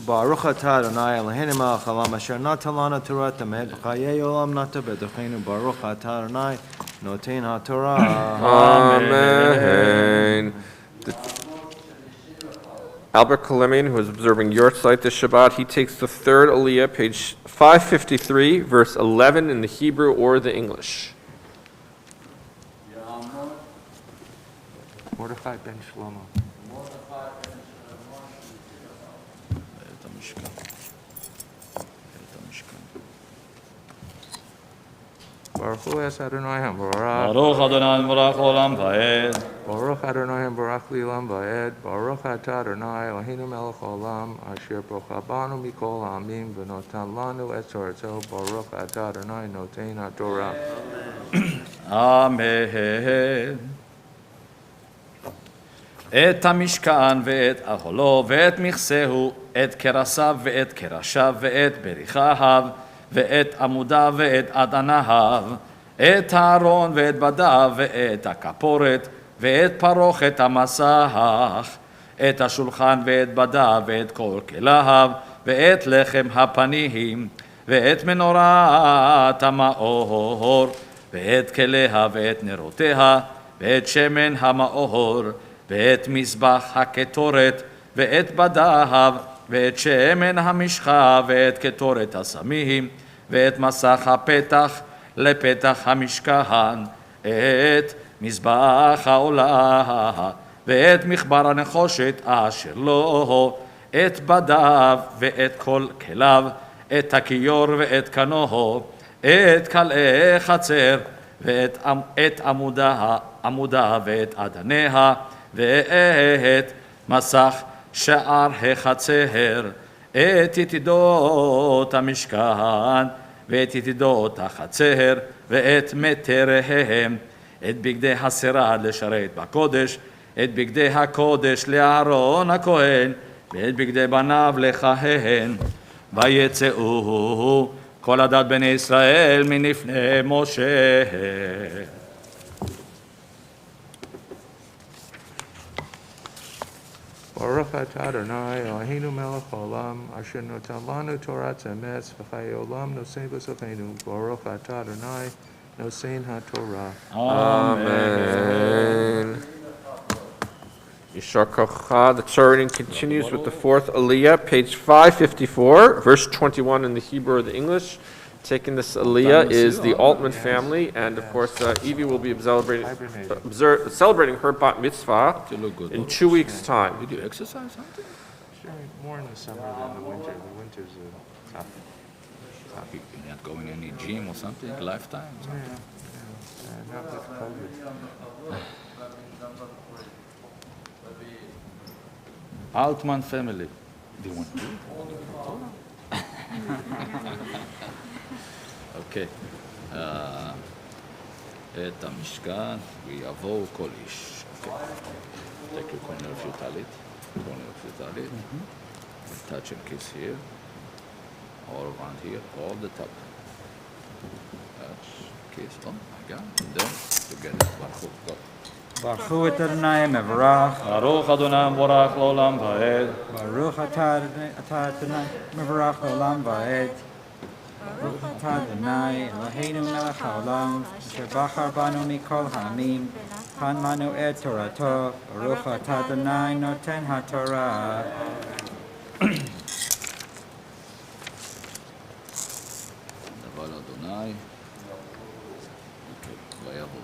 Baruch atah Adonai Eloheinu melech haolam, asher natan lanu Torah tamet, v'chayei olam nata b'tochenu. Baruch atah Adonai noten haTorah. Amen. Albert Kalemin, who is observing your site this Shabbat, he takes the third Aliyah, page 553, verse 11 in the Hebrew or the English. Mordechai ben Shlomo. Baruch hu Adonai hambarach. ברוך אדוני מבורך לעולם ועד. Baruch Adonai hambarach li'olam va'ed. Baruch atah Adonai Eloheinu melech haolam, asher bachar banu mikol ha'amim, v'notan lanu et Torto. Baruch atah Adonai noten haTorah. Amen. את המשכן ואת אהלו ואת מכסהו, את קרסיו ואת קרשיו ואת בריחיו, ואת עמודיו ואת אדניו, את הארון ואת בדיו ואת הכפורת, ואת פרוכת המסך, את השולחן ואת בדיו ואת כל כליו, ואת לחם הפנים, ואת מנורת המאור, ואת כליה ואת נרותיה, ואת שמן המאור, ואת מזבח הקטורת, ואת בדיו, ואת שמן המשחה, ואת קטורת הסמים, ואת מסך הפתח לפתח המשכן, את מזבח העולה, ואת מחבר הנחושת אשר לו, את בדיו ואת כל כליו, את הכיור ואת קנו, את כלאי חצר, ואת עמודה ואת אדניה, ואת מסך שער החצר, את יתידות המשכן, ואת יתידות החצר, ואת מטריהם, את בגדי השרה לשרת בקודש, את בגדי הקודש לאהרון הכהן, ואת בגדי בניו לכהן. ויצאו כל עדת בני ישראל מלפני משה. Baruch atah Adonai Eloheinu melech haolam asher notan lanu torat emes v'chayei olam nosein b'sofenu. Baruch atah Adonai nosein haTorah. Amen. Yishar Kocha. The Torah reading continues with the fourth Aliyah, page 554, verse 21 in the Hebrew or the English. Taking this Aliyah is the Altman family, and of course Evie will be celebrating her bat mitzvah in 2 weeks' time. Did you exercise something? More in the summer than the winter. The winter's tough. You're not going any gym or something? Lifetime? Something? Not with COVID. Altman family. Do you want to do it? אוקיי, את המשכן ויבואו כל איש. אוקיי, take your corner of your talit, touch and kiss here, all around here, all the top. Touch, kiss, oh my God, and then together, ברכו, go. ברכו את אדוני מברך. ברוך אדוני מבורך לעולם ועד. ברוך אתה אדוני מברך לעולם ועד. ברוך אתה אדוני אלוהינו מלך העולם, אשר בחר בנו מכל העמים, נתן לנו את תורתו. ברוך אתה אדוני נותן התורה. דבר לאדוני. ויבוא.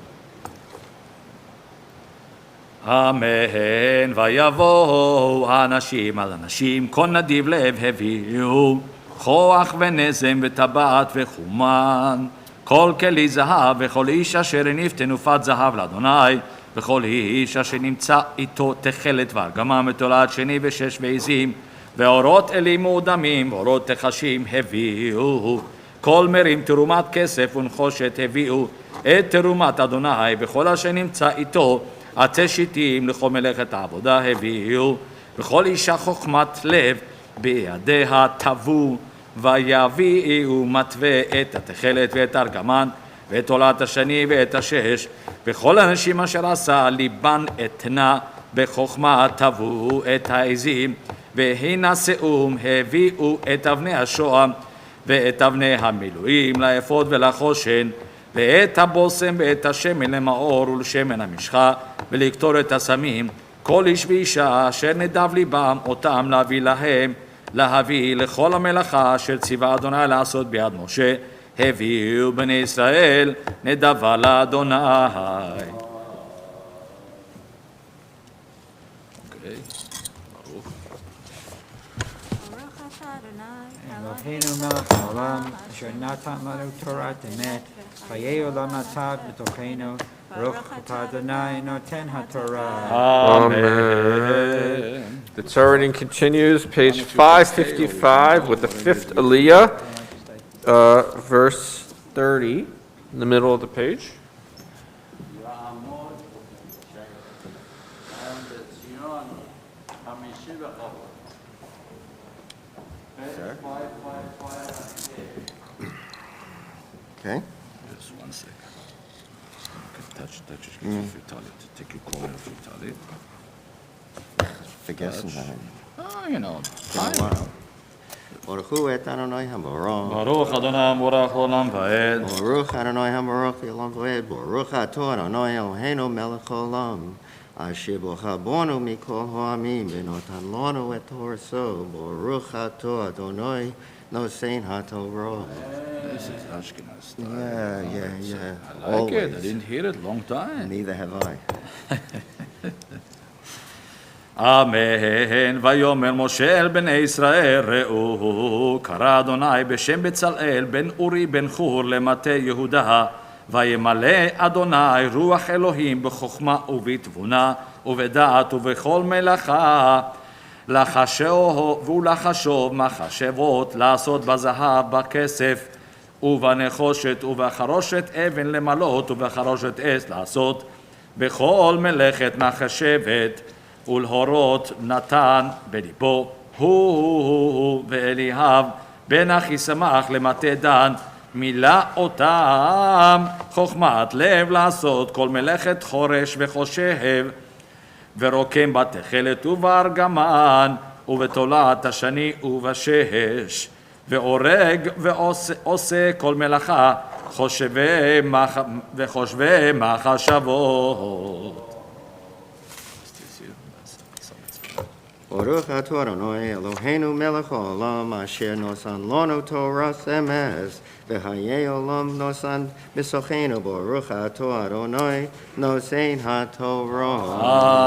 אמן. ויבואו האנשים על אנשים, כל נדיב לב הביאו. כוח ונזם וטבעת וחומן, כל כלי זהב וכל איש אשר הניף תנופת זהב לאדוני, וכל איש אשר נמצא איתו תכלת וארגמה מתולעת שני ושש ועזים, ואורות אלים מאודמים ואורות תחשים הביאו, כל מרים תרומת כסף ונחושת הביאו, את תרומת אדוני וכל אשר נמצא איתו, עצי שיטים לכל מלאכת העבודה הביאו, וכל אישה חוכמת לב בידיה תבו, ויביאו מתווה את התכלת ואת ארגמן ואת תולעת השני ואת השש, וכל האנשים אשר עשה ליבן אתנה בחוכמה תבו את העזים, והנשאום הביאו את אבני השוהם ואת אבני המילואים לאפוד ולחושן, ואת הבושם ואת השמן למאור ולשמן המשחה ולקטור את הסמים, כל איש ואישה אשר נדב ליבם אותם להביא לכל המלאכה אשר ציווה אדוני לעשות ביד משה, הביאו בני ישראל נדבה לאדוני. אוקיי, ברוך. ברוך אתה אדוני אלוהינו מלך העולם, אשר נתן לנו תורת אמת, חיי עולם נתן בתוכנו. ברוך אתה אדוני נותן התורה. Amen. The Torah reading continues, page 555, with the fifth Aliyah, verse 30, in the middle of the page. יעמוד שם לציון Okay. Just 1 second. Touch, ich gehe für Talit. Take your corner for Talit. Vergessen sein. You know. Been a while. Baruch Hu et Adonai HaBaruch. Baruch Adonai Borach Olam Vaed. Baruch Adonai HaBaruch Olam Vaed. Baruch Atah Adonai Eloheinu Melech Olam. Asher Bocha Bonu Mikol Ha'amim Benotan Lanu et Torso. Baruch Atah Adonai Nosein HaTorah. This is Ashkenaz style. Yeah. I like it. I didn't hear it long time. Neither have I. אמן, ויאמר משה אל בני ישראל ראו, קרא אדוני בשם בצלאל בן אורי בן חור למטה יהודה, וימלא אדוני רוח אלוהים בחוכמה ובתבונה ובדעת ובכל מלאכה, ולחשוב מחשבות, לעשות בזהב, בכסף ובנחושת ובחרושת אבן למלות ובחרושת עץ לעשות, בכל מלאכת מחשבת, ולהורות נתן בליבו הוא ואליאב בן אחיסמך למטה דן, מילא אותם חוכמת לב לעשות כל מלאכת חורש וחושב, ורוקם בתכלת ובארגמן ובתולעת השני ובשש, והורג ועושה כל מלאכה וחושבי מחשבות. Baruch Atah Adonai Eloheinu Melech Haolam Asher Nosan Lanu Toras Emes V'Hayei Olam Nosan Misochenu Baruch Atah Adonai Nosein HaTorah.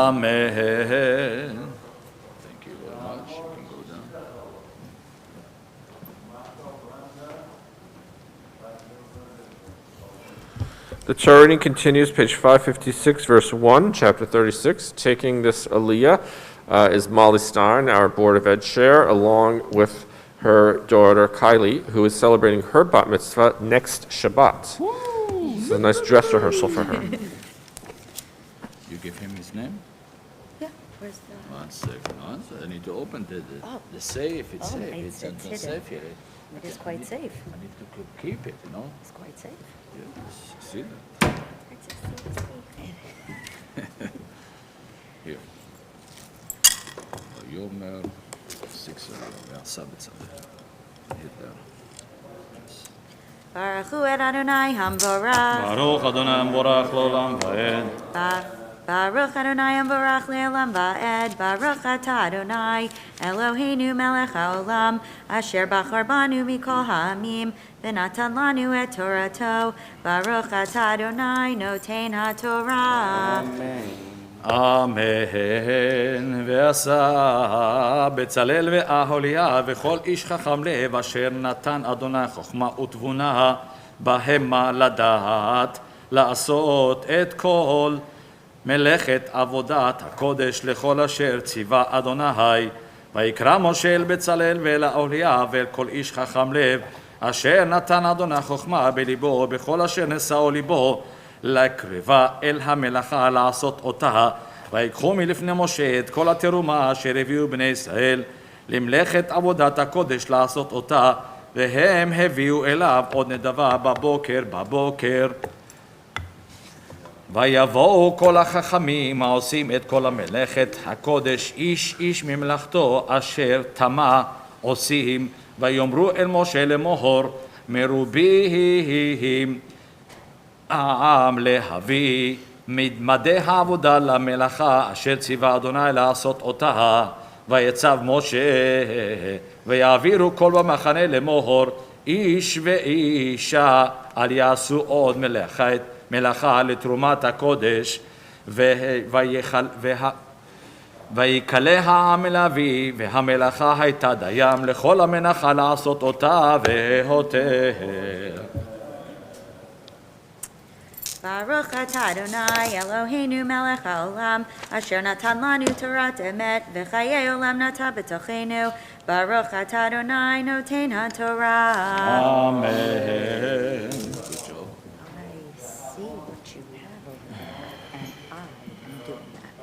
Amen. Thank you very much. You can go down. The Torah reading continues, page 556, verse 1, chapter 36. Taking this aliyah is Molly Stein, our Board of Ed chair, along with her daughter Kylie, who is celebrating her bat mitzvah next Shabbat. It's a nice dress rehearsal for her. You give him his name? Yeah, where's the... 1 second. I need to open the safe. It's safe. It's It's hidden. safe here. It is quite safe. I need to keep it, you know? It's quite safe. Yes. See that? It's just so safe. Here. ויאמר 6 ועשה בצלאל. Hit there. Yes. Baruch Hu et Adonai Hamborach. ברוך אדוני המבורך לעולם ועד. Baruch Adonai Hamborach le'olam va'ed. Baruch atah Adonai Eloheinu melech haolam asher bachar banu mikol ha'amim v'natan lanu et Torato. Baruch atah Adonai noten ha'torah. אמן. ועשה בצלאל ואהוליה וכל איש חכם לב אשר נתן אדוני חוכמה ותבונה בהמה לדעת לעשות את כל מלאכת עבודת הקודש לכל אשר ציווה אדוני. ויקרא משה אל בצלאל ואל אהוליה ואל כל איש חכם לב אשר נתן אדוני חוכמה בליבו בכל אשר נשאו ליבו לקרבה אל המלאכה לעשות אותה, ויקחו מלפני משה את כל התרומה אשר הביאו בני ישראל למלאכת עבודת הקודש לעשות אותה, והם הביאו אליו עוד נדבה בבוקר. ויבואו כל החכמים העושים את כל המלאכת הקודש איש ממלאכתו אשר תמה עושים, ויאמרו אל משה לאמור מרובים העם להביא מדי העבודה למלאכה אשר ציווה אדוני לעשות אותה. ויצב משה ויעבירו כל במחנה לאמור איש ואישה אל יעשו עוד מלאכה לתרומת הקודש, ויקלה העם להביא, והמלאכה הייתה דיים לכל המלאכה לעשות אותה והותר. Baruch atah Adonai Eloheinu melech haolam asher natan lanu torat emet v'chayei olam nata b'tochenu. Baruch atah Adonai noten haTorah. Amen. Good job. I see what you have over there, and I am doing that.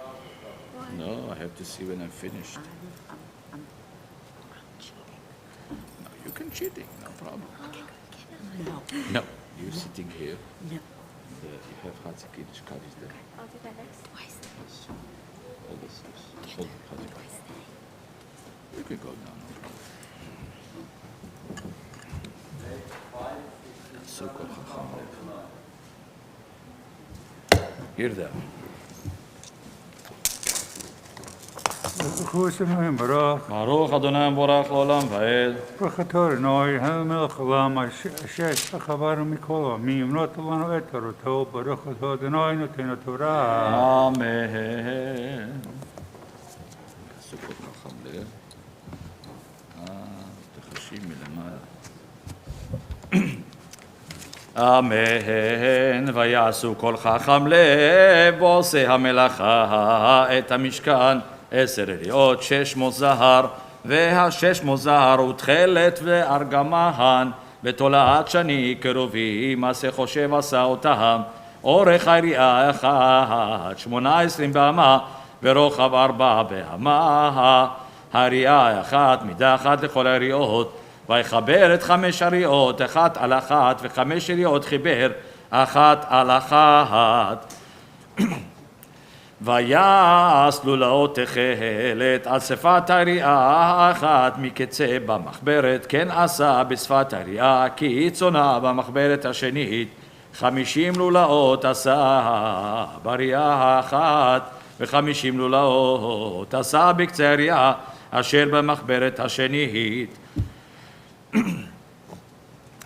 No, I have to see when I'm finished. I'm cheating. No, you can cheating, no problem. No. No. You sitting here? No. You have Hatzik Kiddush Kaddish there. I'll do that next. Hold this. Hold Hatzik. You can go now, no problem. Sukkot Chacham Lev. Here there. Chusanu Barach, Baruch Adonai Borach L'olam Va'ed. Brachator Noi, Melech Olam, Asher Chavar Mikol Amim, Not Lanu Et Toroto, Baruch Adonai Notenu Torah. Amen. סוכות חכם לב. תחשים מלמעלה. אמן. ויעשו כל חכם לב ועושה המלאכה את המשכן 10 יריות 600 זהר וה600 זהר ותכלת וארגמן ותולעת שני קרובים עשה חושב עשה אותם אורך היריעה 1 18 באמה ורוחב 4 באמה היריעה 1 מידה 1 לכל היריעות ויחבר את 5 יריות 1 על 1 ו5 יריות חיבר 1 על 1 ויעש לולאות תכלת על שפת היריעה 1 מקצה במחברת כן עשה בשפת היריעה כי צונה במחברת השנית 50 לולאות עשה ביריעה 1 ו50 לולאות עשה בקצה היריעה אשר במחברת השנית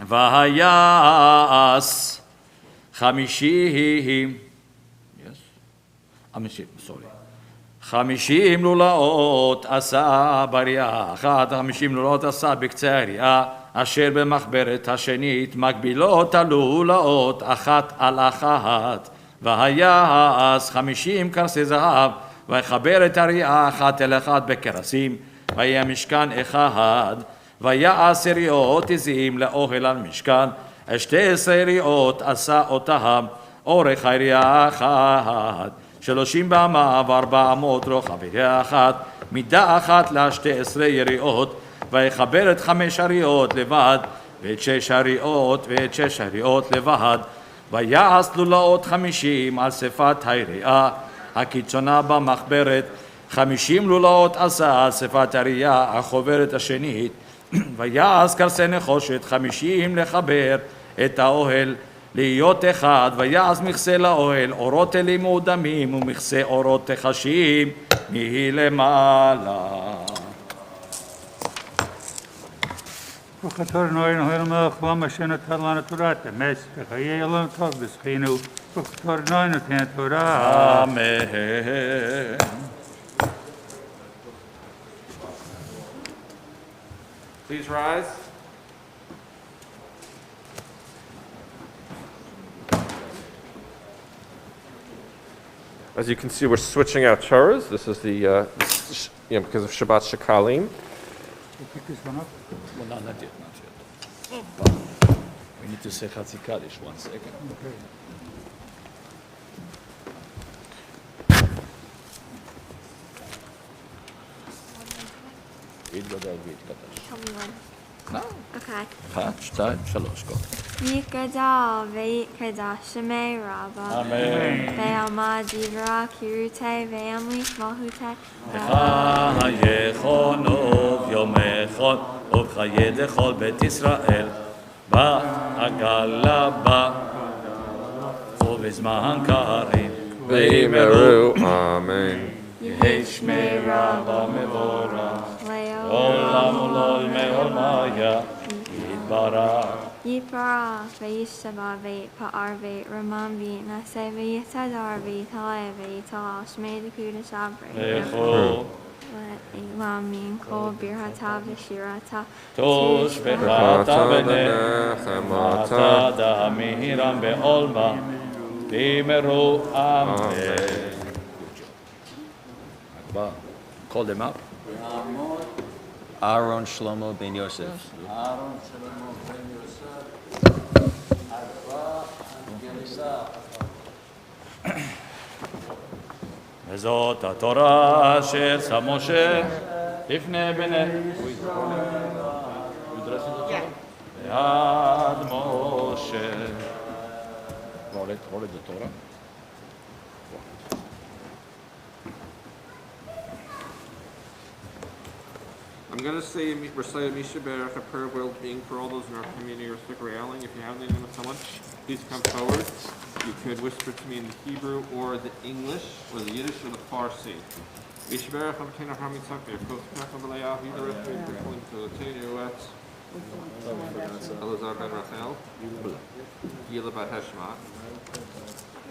ויעש 50 לולאות עשה ביריעה 1 50 לולאות עשה בקצה היריעה אשר במחברת השנית מקבילות הלולאות 1 על 1 ויעש 50 קרסי זהב ויחבר את היריעה 1 אל 1 בקרסים ויהיה משכן 1 ויעש יריות עזים לאוהל על משכן 12 יריות עשה אותם אורך היריעה 1 30 באמה ו400 רוחב יריעה 1 מידה 1 ל12 יריות ויחבר את 5 יריות לבד ואת 6 יריות ואת 6 יריות לבד ויעש לולאות 50 על שפת היריעה הקיצונה במחברת 50 לולאות עשה על שפת היריעה החוברת השנית ויעש קרסי נחושת 50 לחבר את האוהל להיות 1 ויעש מכסה לאוהל אורות אלים ודמים ומכסה אורות תחשים מלמעלה Brachator Noi, Melech Olam, Asher Natan Lanu Torah, Temes, V'chayei Olam Tov B'Schinu, Brachator Noi Notenu Torah. Amen. Please rise. As you can see, we're switching out Torahs. This is the, because of Shabbat Shekalim. Pick this one up. Well, no, not yet. We need to say Hatzik Kaddish 1 second. Okay. יתגדל ויתקדש. Tell me when. No. Okay. 1, 2, 3, go. Yikadal ve'ikadash shemei rabba. Amen. Ve'alma divra kirute ve'amlich malhute. ויכונוב יום אחד ובחיי לכל בית ישראל בעגלה בה ובזמן קרים V'yimeru. Amen. יהי שמי רבה מבורך Leo. עולם ולעול מעולמיה יתברך Yipara ve'yishaba ve'pa'ar ve'ramam ve'naseh ve'yitadar ve'yitaleh ve'yital shmei d'kudash avrei. לכו Elam min kol birhata v'shirata. תוש בחטא ונעמתה דמירם בעולמה תימרו אמן. Call them up. Aaron Shlomo ben Yosef. וזאת התורה אשר שם משה לפני בני ועד משה Hold it, the Torah. I'm going to say recite a Misha Berach, a prayer of well-being for all those in our community who are sick or ailing. If you have the name of someone, please come forward. You could whisper to me in the Hebrew or the English or the Yiddish or the Farsi. Misha Berach, I'm Kena Hami Tzakir, Kos Kacham B'Leah, Yidarech, B'Kulim Tolotenu, Elazar ben Rachel, Gila bat Heshma,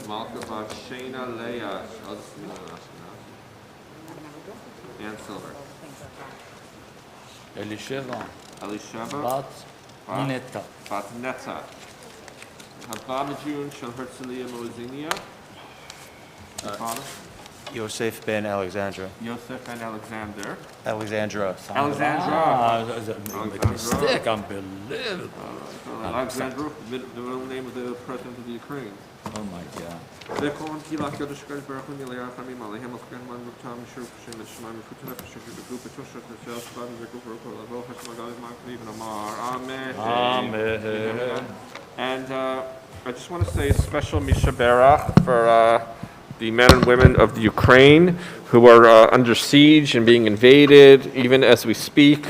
Malka bat Shena Leah, and Silver. Elisheva. Elisheva Bat Neta. Bat Neta. Habamajun Shel Herzliya Mozinia. Father? Yosef ben Alexandra. Yosef and Alexander. Alexandra. Make mistake, unbelievable. Alexandra, the middle name of the president of the Ukraine. Oh my God. Amen. And I just want to say a special Misha Berach for the men and women of the Ukraine who are under siege and being invaded, even as we speak,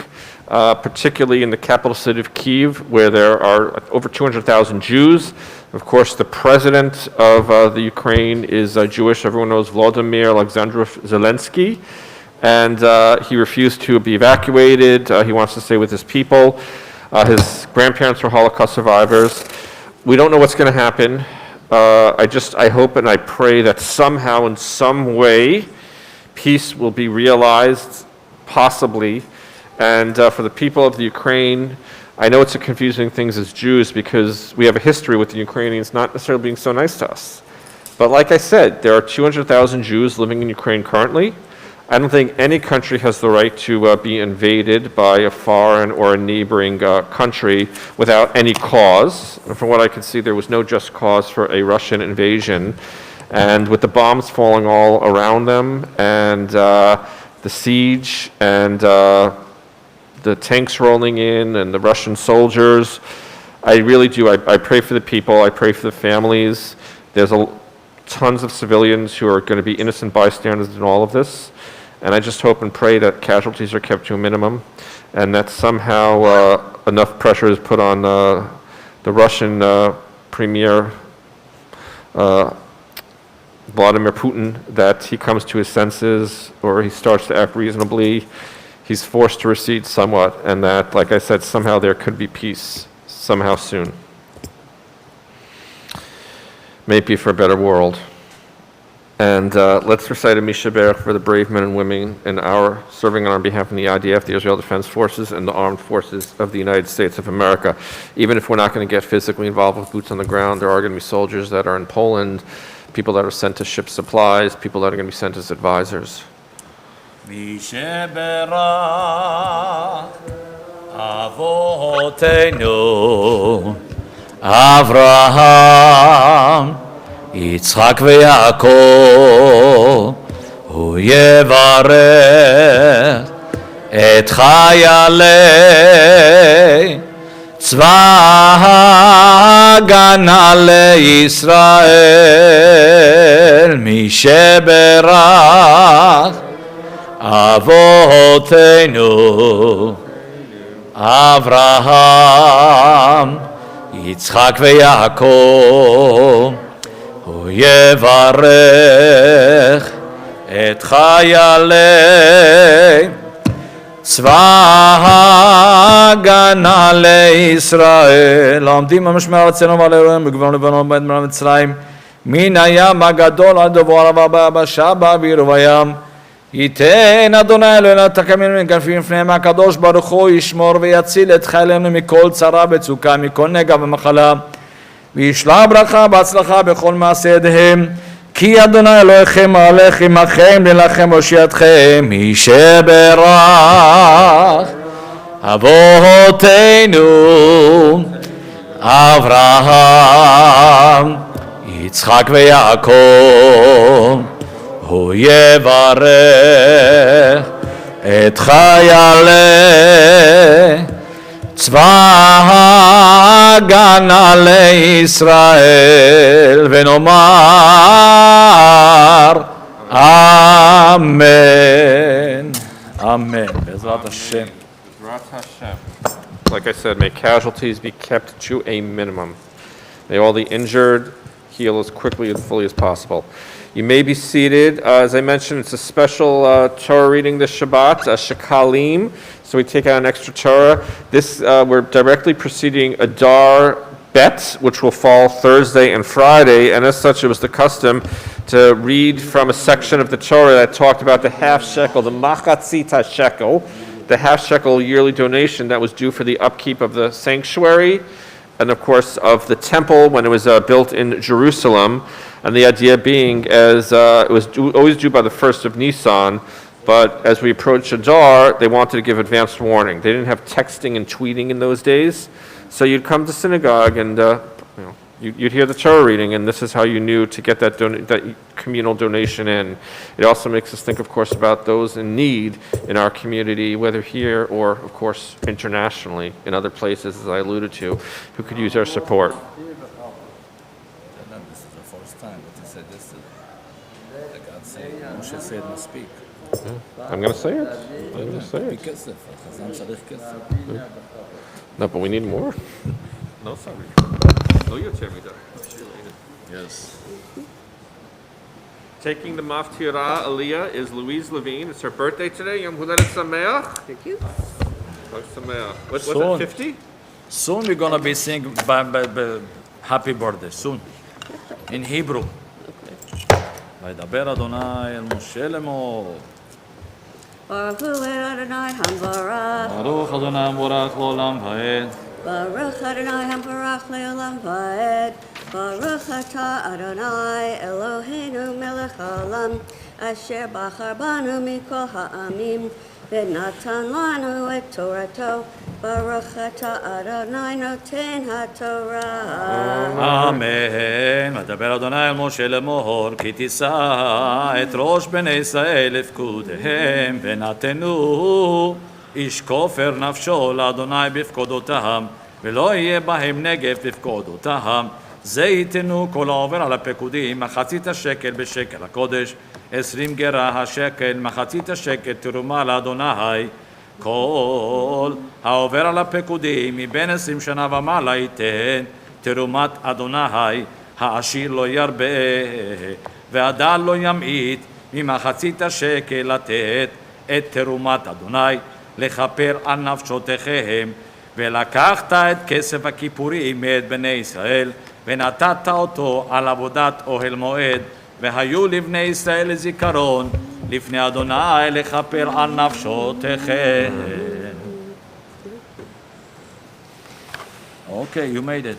particularly in the capital city of Kyiv, where there are over 200,000 Jews. Of course, the president of the Ukraine is Jewish. Everyone knows Volodymyr Alexandrovich Zelensky. And he refused to be evacuated. He wants to stay with his people. His grandparents were Holocaust survivors. We don't know what's going to happen. I hope and I pray that somehow, in some way, peace will be realized, possibly. And for the people of the Ukraine, I know it's a confusing thing as Jews because we have a history with the Ukrainians not necessarily being so nice to us. But like I said, there are 200,000 Jews living in Ukraine currently. I don't think any country has the right to be invaded by a foreign or a neighboring country without any cause. And from what I could see, there was no just cause for a Russian invasion. And with the bombs falling all around them and the siege and the tanks rolling in and the Russian soldiers, I really do. I pray for the people. I pray for the families. There's tons of civilians who are going to be innocent bystanders in all of this. And I just hope and pray that casualties are kept to a minimum and that somehow enough pressure is put on the Russian premier, Vladimir Putin, that he comes to his senses or he starts to act reasonably. He's forced to recede somewhat, and that, like I said, somehow there could be peace, somehow soon. Maybe for a better world. And let's recite a Misha Berach for the brave men and women in our serving on our behalf in the IDF, the Israel Defense Forces, and the armed forces of the United States of America. Even if we're not going to get physically involved with boots on the ground, there are going to be soldiers that are in Poland, people that are sent to ship supplies, people that are going to be sent as advisors. Misha Berach Avotenu Avraham Yitzchak veYaakov Hu yevarech et chayalei tzva hagana leYisrael Misha Berach Avotenu Avraham Yitzchak veYaakov Hu yevarech et chayalei tzva hagana leYisrael העומדים במשמר ארצנו ועל אלוהינו בגבול לבנון ובעת מרם מצרים מן הים הגדול עד עבור ערבה ביבשה באוויר ובים ייתן אדוני אלוהינו את הקמים מכנפים לפניהם הקדוש ברוך הוא ישמור ויציל את חיילינו מכל צרה וצוקה מכל נגע ומחלה וישלח ברכה בהצלחה בכל מעשה ידיהם כי אדוני אלוהיכם ההולך עמכם להילחם הושיעתכם Misha Berach אבותינו אברהם יצחק ויעקב הוא יברך את חיילי צבא ההגנה לישראל, ונאמר אמן. אמן. בעזרת השם. Like I said, may casualties be kept to a minimum. May all the injured heal as quickly and fully as possible. You may be seated. As I mentioned, it's a special Torah reading this Shabbat, Shekalim. So we take out an extra Torah. This, we're directly preceding Adar Bet, which will fall Thursday and Friday. And as such, it was the custom to read from a section of the Torah that talked about the half shekel, the machatzita shekel, the half shekel yearly donation that was due for the upkeep of the sanctuary, and of course of the temple when it was built in Jerusalem. And the idea being, as it was always due by the 1st of Nisan, but as we approached Adar, they wanted to give advanced warning. They didn't have texting and tweeting in those days, so you'd come to synagogue and you'd hear the Torah reading, and this is how you knew to get that communal donation in. It also makes us think, of course, about those in need in our community, whether here or, of course, internationally, in other places, as I alluded to, who could use our support. This is the first time that he said this. God said, Moshe said, must speak. I'm going to say it. I'm going to say it. No, but we need more. No, sorry. No, you're Yes. Taking the Maftira Aliyah is Louise Levine. It's her birthday today. Yom Huledet Sameach. Thank you. Chag Sameach. What's Soon. it, 50? Soon we're going to be singing happy birthday, soon. In Hebrew. וידבר אדוני אל משה לאמור. Baruch hu Adonai hamvarach. ברוך אדוני המבורך לעולם ועד. Baruch Adonai hamvarach le'olam va'ed. Baruch atah Adonai Eloheinu melech haolam asher bachar banu mikol ha'amim v'natan lanu et Torato. Baruch atah Adonai noten ha'torah. אמן. ודבר אדוני אל משה לאמור, כי תישא את ראש בני ישראל לפקודיהם, ונתנו איש כופר נפשו לאדוני בפקודותם, ולא יהיה בהם נגף בפקודותם. זה ייתנו כל העובר על הפקודים, מחצית השקל בשקל הקודש, 20 גרה השקל, מחצית השקל תרומה לאדוני. כל העובר על הפקודים מבין 20 שנה ומעלה ייתן תרומת אדוני, העשיר לא ירבה והדל לא ימעיט, ממחצית השקל לתת את תרומת אדוני לכפר על נפשותיכם. ולקחת את כסף הכיפורים מאת בני ישראל ונתת אותו על עבודת אוהל מועד, והיו לבני ישראל לזיכרון לפני אדוני לכפר על נפשותיכם. Okay, you made it.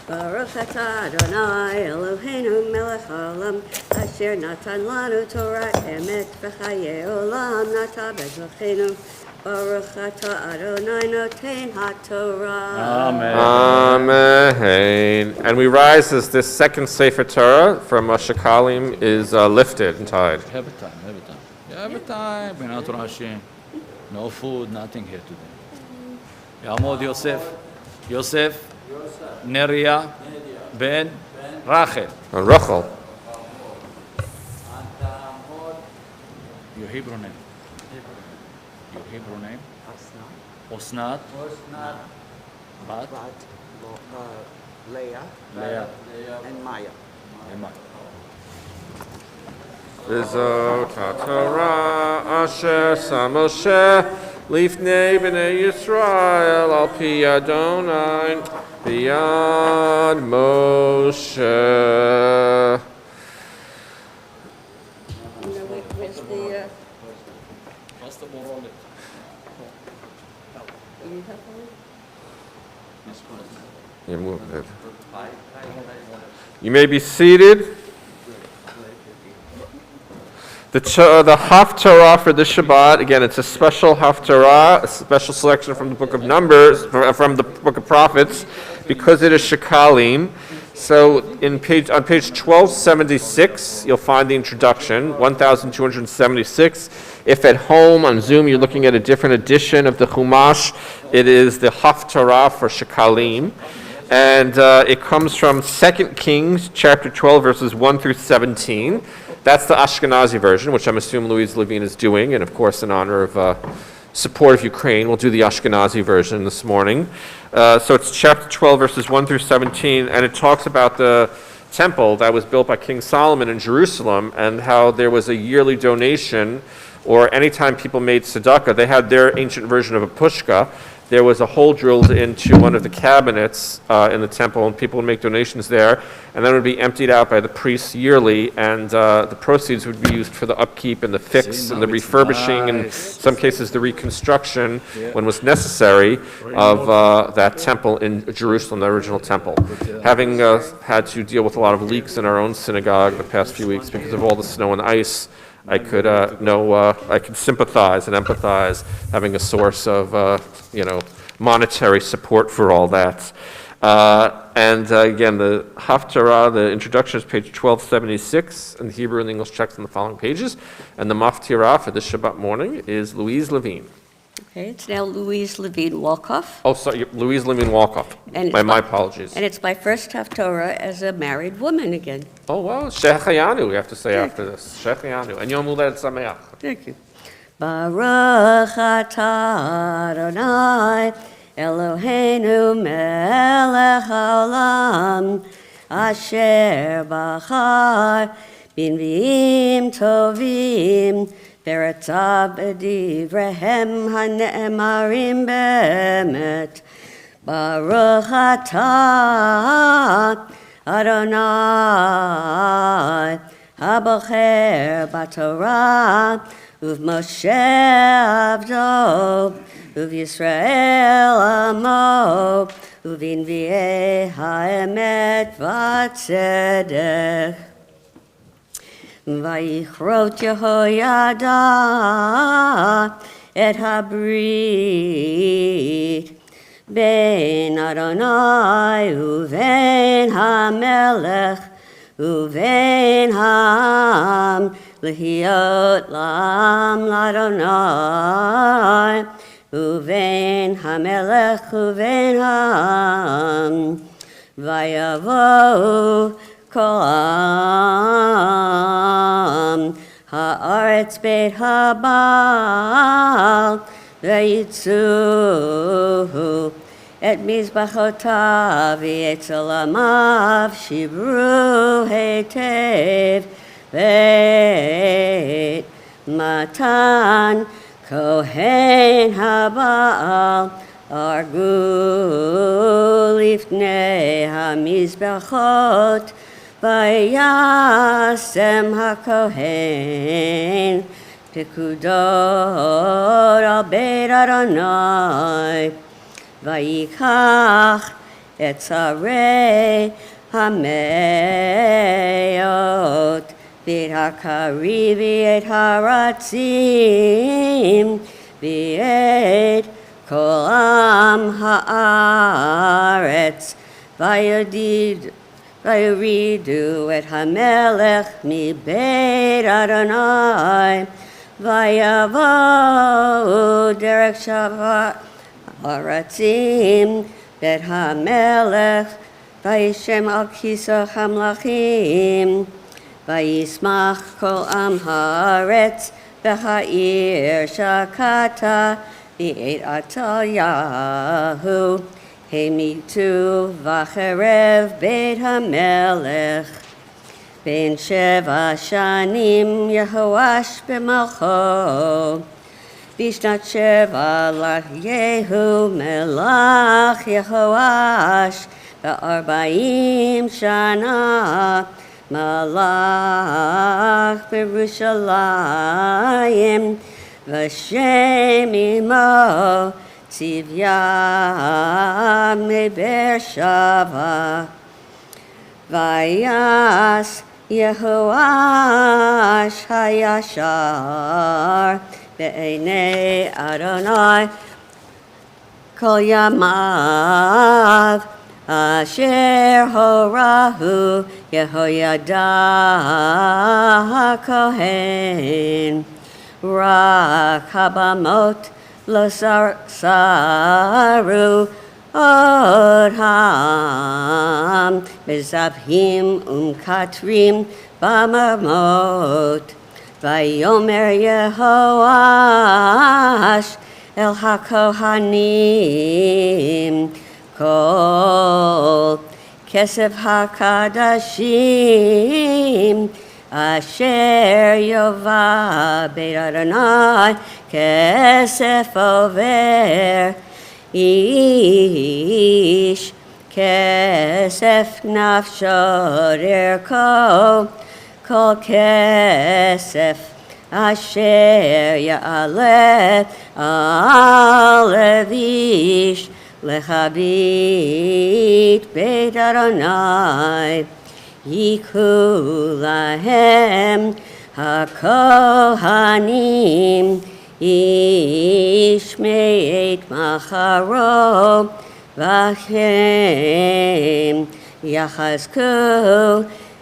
Baruch atah Adonai Eloheinu melech haolam asher natan lanu Torah emet v'chayei olam nata bezachenu. Baruch atah Adonai noten ha'torah. Amen. Amen. And we rise as this second Sefer Torah from Shekalim is lifted and tied. Every time. Every time. We're not rushing. No food, nothing here today. יעמוד יוסף, נריה, בן רחל. Rachel. Your Hebrew name. Your Hebrew name? Osnat. Bat. Leah Leah. and Maya. Emma. V'zo Torah asher sa Moshe lifnei b'nei Yisrael al pi Adonai b'yad Moshe. Where's the, you have one? You moved it. You may be seated. The Haftarah for this Shabbat, again, it's a special Haftarah, a special selection from the book of Numbers, from the book of Prophets, because it is Shekalim. So on page 1276, you'll find the introduction, 1276. If at home on Zoom you're looking at a different edition of the Chumash, it is the Haftarah for Shekalim. And it comes from 2 Kings chapter 12, verses 1 through 17. That's the Ashkenazi version, which I'm assuming Louise Levine is doing. And of course, in honor of support of Ukraine, we'll do the Ashkenazi version this morning. So it's chapter 12, verses 1 through 17. And it talks about the temple that was built by King Solomon in Jerusalem and how there was a yearly donation, or anytime people made tzedakah, they had their ancient version of a pushka. There was a hole drilled into one of the cabinets in the temple, and people would make donations there, and then it would be emptied out by the priests yearly, and the proceeds would be used for the upkeep and the fix and the refurbishing, and in some cases the reconstruction, when was necessary, of that temple in Jerusalem, the original temple. Having had to deal with a lot of leaks in our own synagogue the past few weeks because of all the snow and ice, I could I could sympathize and empathize, having a source of monetary support for all that. And again, the Haftarah, the introduction is page 1276, and the Hebrew and the English text in the following pages. And the Maftirah for this Shabbat morning is Louise Levine. Okay, it's now Louise Levine Walkoff. Oh, sorry, Louise Levine Walkoff. My apologies. And it's my first Haftorah as a married woman again. Oh, well, Shehechayanu, we have to say after this. Shehechayanu. And Yom Hulet Sameach. Thank you. Baruch atah Adonai Eloheinu melech haolam asher bachar b'nviim tovim v'retzav b'divrehem hane'emarim be'emet. Baruch atah Adonai habocher b'torah Moshe Avdo, Yisrael Amo, Uvinvi'e ha'emet v'tzedek. Vayichrot Yehoyada et habrit, ben Adonai uven ha'melech, uven ha'am, L'hiot lam l'Adonai, uven hamelech uven ha'am, vayavo kol am, ha'aretz beit ha'bal, vayitzu et mizbachotav v'yetzolamav shibru hetev, Beit Matan Kohen Habal Argu Lifnei HaMizbachot Vayasem HaKohen Pekudot Al Beit Adonai Vayikach Et Zarei HaMeot V'et ha'kari v'et ha'ratzim v'et kol am ha'aretz v'yuridu et ha'melech mi beit Adonai v'yavo derek Shabbat ha'ratzim v'et ha'melech v'yishem al kisach hamlachim Vayismach kol am haaretz v'ha'ir shakata v'et atalyahu hemitu v'cherev beit hamelech ben sheva shanim Yehoash b'malcho b'shnat sheva l'Yehu melach Yehoash v'arba'im shana Malach b'Yerushalayim v'Shem imo tzivya meBeersheva vayas Yehoash hayashar be'enei Adonai kol yamav Asher horahu Yehoyada HaKohen רק הבמות לא שרו עוד מזבחים ומקטרים בממות. ויאמר יהואש אל הכהנים כל כסף הקדשים אשר יובא בית אדוני כסף עובר איש כסף נפשו דרכו כל כסף אשר יעלה על איש להביט בית אדוני יקחו להם הכהנים איש מאת מחרו והם יחזקו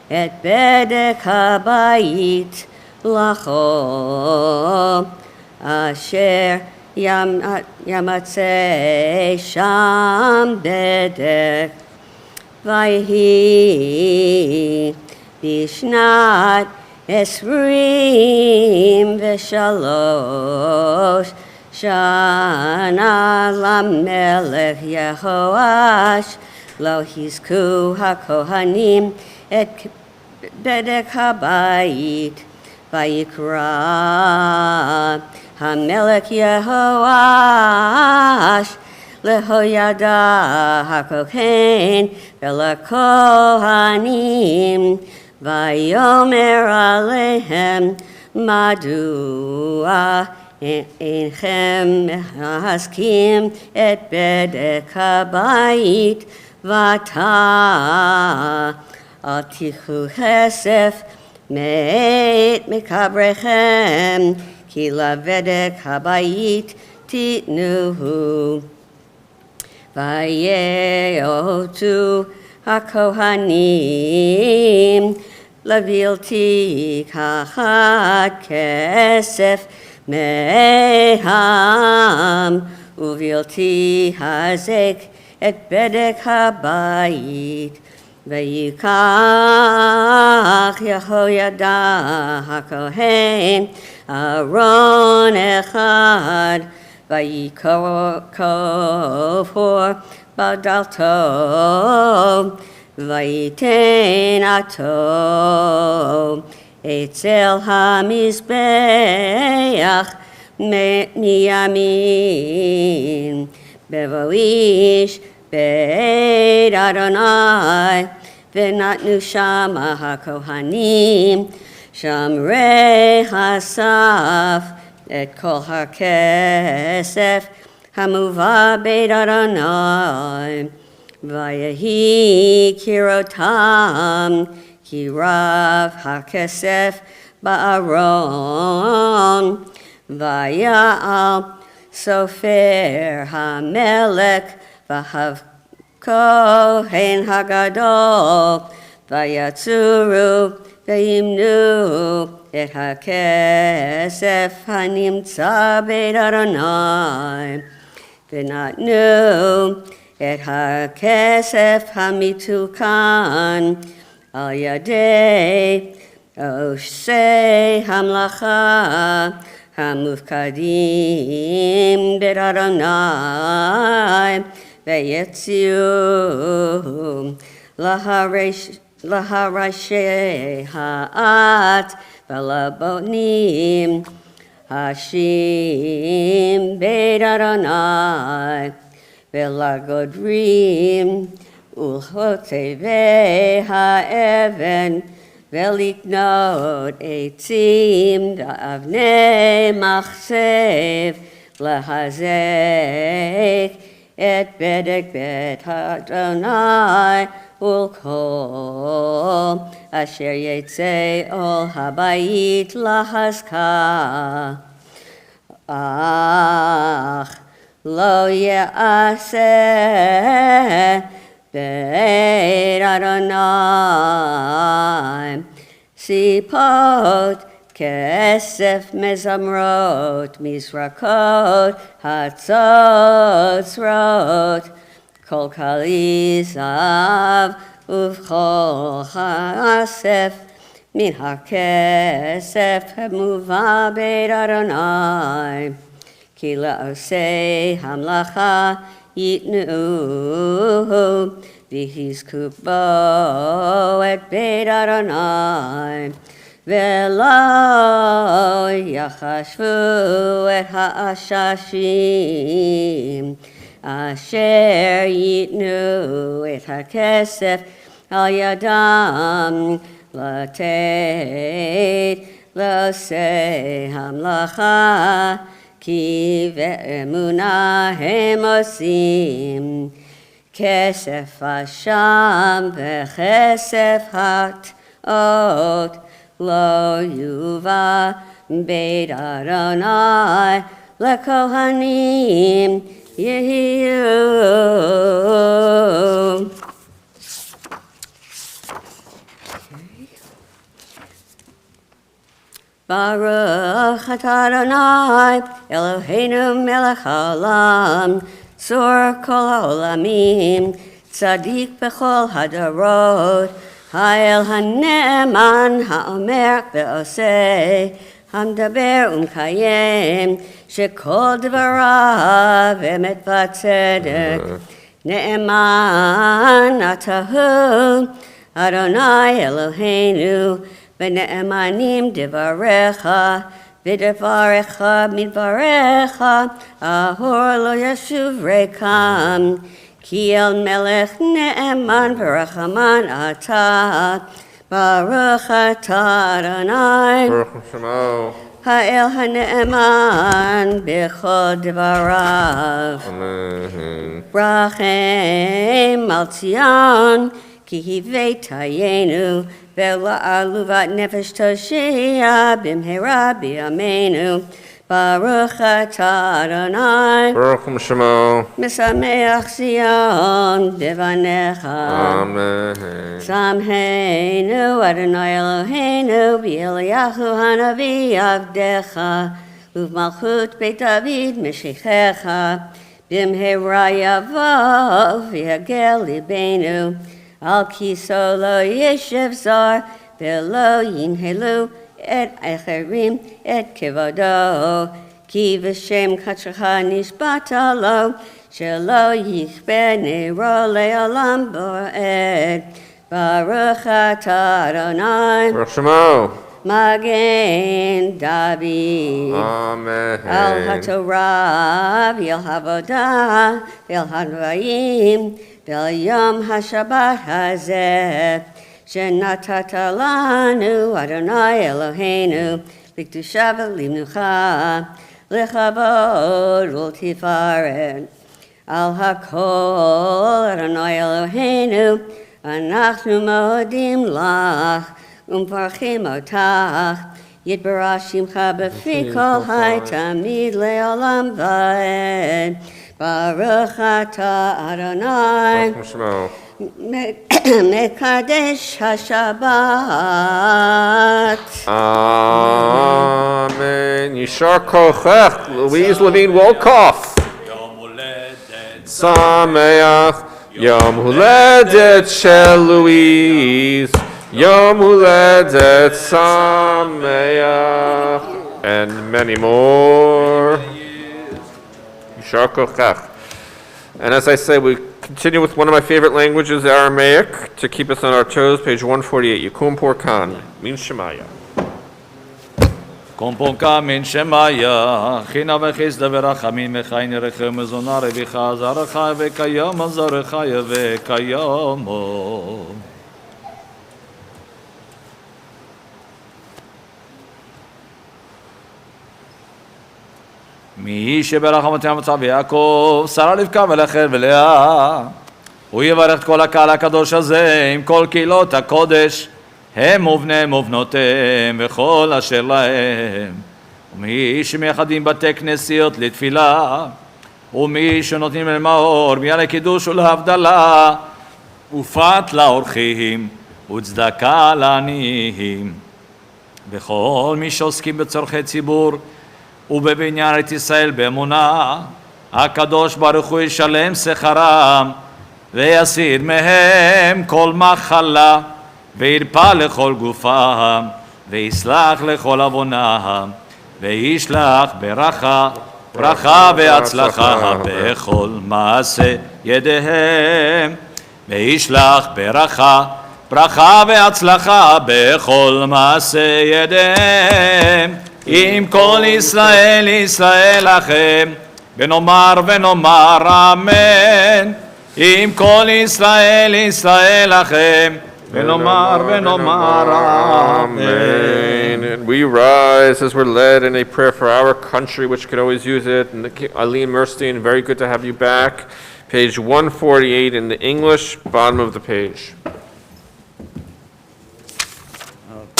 את בדק הבית לכו אשר ימצא שם בדק ויהי בשנת 23 שנה למלך יהואש לא חזקו הכהנים את בדק הבית ויקרא המלך יהואש להוידע הכהן ולכהנים ויאמר עליהם מדוע אינכם מחזקים את בדק הבית ועתה אל תיקחו כסף מאת מקבריכם כי לבדק הבית תיתנוהו. ויאותו הכהנים לבלתי קחת כסף מהם ובלתי הזק את בדק הבית ויקח יהוידע הכהן ארון אחד ויקפור בדלתו ויתן אותו אצל המזבח מימין בבוא איש בית אדוני ונתנו שמה הכהנים שומרי הסף את כל הכסף המובא בית אדוני ויהי כראותם כי רב הכסף בארון ויעל סופר המלך והכהן הגדול ויצורו וימנו את הכסף הנמצא בית אדוני ונתנו את הכסף המתוקן על ידי עושי המלאכה המופקדים בית אדוני ויציעו להראשי האט ולבונים השים בית אדוני ולגודרים ולחוטבי האבן ולקנות עצים ואבני מחשב להזק את בדק בית אדוני ולכל אשר יצא עול הבית לחזקה. אך לא יעשה בית אדוני סיפות כסף מזמרות, מזרקות, הצוצרות, כל כלי זהב ובכל כסף, מן הכסף המובא בית אדוני, כי לעושי המלאכה ייתנו, ויזכו בו את בית אדוני. ולא יחשבו את העששים אשר ייתנו את הכסף על ידם לתת לעושי המלאכה, כי באמונה הם עושים. כסף אשם וכסף הטעות לא יובא בית אדוני, לכהנים יהיו. ברוך אתה אדוני אלוהינו מלך העולם, צור כל העולמים, צדיק בכל הדורות, האל הנאמן האומר ועושה, המדבר ומקיים, שכל דבריו אמת וצדק. נאמן אתה הוא, אדוני אלוהינו, ונאמנים דבריך, ודבריך מדבריך, האור לא ישוב ריקם. כי אל מלך נאמן ורחמן אתה, ברוך אתה אדוני, ברוך שמו. האל הנאמן בכל דבריו. אמן. רחם על ציון, כי הבאתנו, ולעלובת נפש תושיע במהרה בימינו. ברוך אתה אדוני, ברוך שמו. משמח ציון בבניך. אמן. שמחנו אדוני אלוהינו באליהו הנביא עבדך, ובמלכות בית דוד משיחך, במהרה יבוא ויגל ליבנו, על כיסו לא ישב זר, ולא ינהלו את אחרים את כבודו, כי בשם קדשך נשבעת לו, שלא יכבה נרו לעולם בועד. ברוך אתה אדוני, ברוך שמו. מגן דוד. אמן. על התורה ועל העבודה ועל הנביאים ועל יום השבת הזה, שנתת לנו אדוני אלוהינו, לקדושה ולמנוחה, לכבוד ולתפארת. על הכל אדוני אלוהינו, אנחנו מודים לך ומברכים אותך, יתברך שמך בפי כל חי תמיד לעולם ועד. ברוך אתה אדוני, ברוך שמו. מקדש השבת. אמן. יישר כוחך, לואיז לוין וולקוף. יום הולדת שמח, יום הולדת של לואיז, יום הולדת שמח, and many more. יישר כוחך. And as I say, we continue with one of my favorite languages, Aramaic, to keep us on our toes, page 148. Yakum Porkan, Min Shemaya. קומפונקה מן שמיה, חינה וחסדה ורחמים מחי נרחם מזונה רביחה זרח וכיום זרח וכיום. מי שברחמותיה מצב יעקב, שרה לבקה ולחר ולאה. הוא יברך את כל הקהל הקדוש הזה עם כל קהילות הקודש, הם ובניהם ובנותיהם וכל אשר להם. ומי שמייחדים בתי כנסיות לתפילה, ומי שנותנים להם האור מיד לקידוש ולהבדלה, ופת לאורחים וצדקה לעניים. וכל מי שעוסקים בצורכי ציבור ובבניין את ישראל באמונה, הקדוש ברוך הוא ישלם שכרם ויסיר מהם כל מחלה וירפא לכל גופם ויסלח לכל עוונם וישלח ברכה והצלחה בכל מעשה ידיהם וישלח ברכה והצלחה בכל מעשה ידיהם עם כל ישראל לכם ונאמר אמן עם כל ישראל לכם ונאמר Amen. And we rise as we're led in a prayer for our country, which could always use it. And Eileen Murstein, very good to have you back. Page 148 in the English, bottom of the page.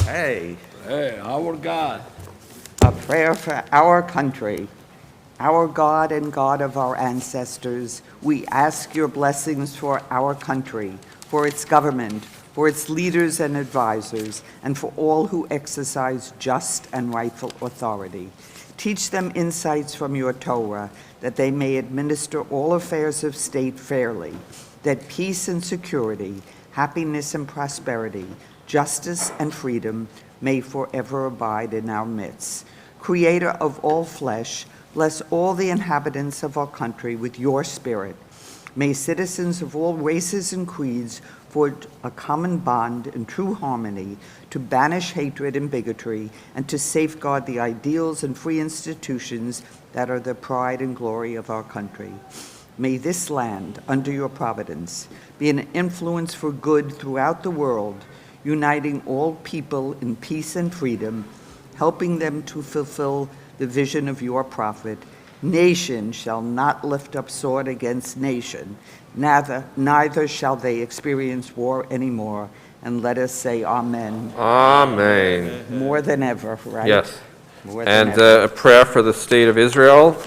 Hey, our God. a prayer for our country. Our God and God of our ancestors, we ask your blessings for our country, for its government, for its leaders and advisors, and for all who exercise just and rightful authority. Teach them insights from your Torah, that they may administer all affairs of state fairly, that peace and security, happiness and prosperity, justice and freedom may forever abide in our midst. Creator of all flesh, bless all the inhabitants of our country with your spirit. May citizens of all races and creeds forge a common bond in true harmony to banish hatred and bigotry and to safeguard the ideals and free institutions that are the pride and glory of our country. May this land, under your providence, be an influence for good throughout the world, uniting all people in peace and freedom, helping them to fulfill the vision of your prophet. Nation shall not lift up sword against nation, neither shall they experience war anymore. And let us say amen. Amen. More than ever, right? Yes. More than And ever. a prayer for the state of Israel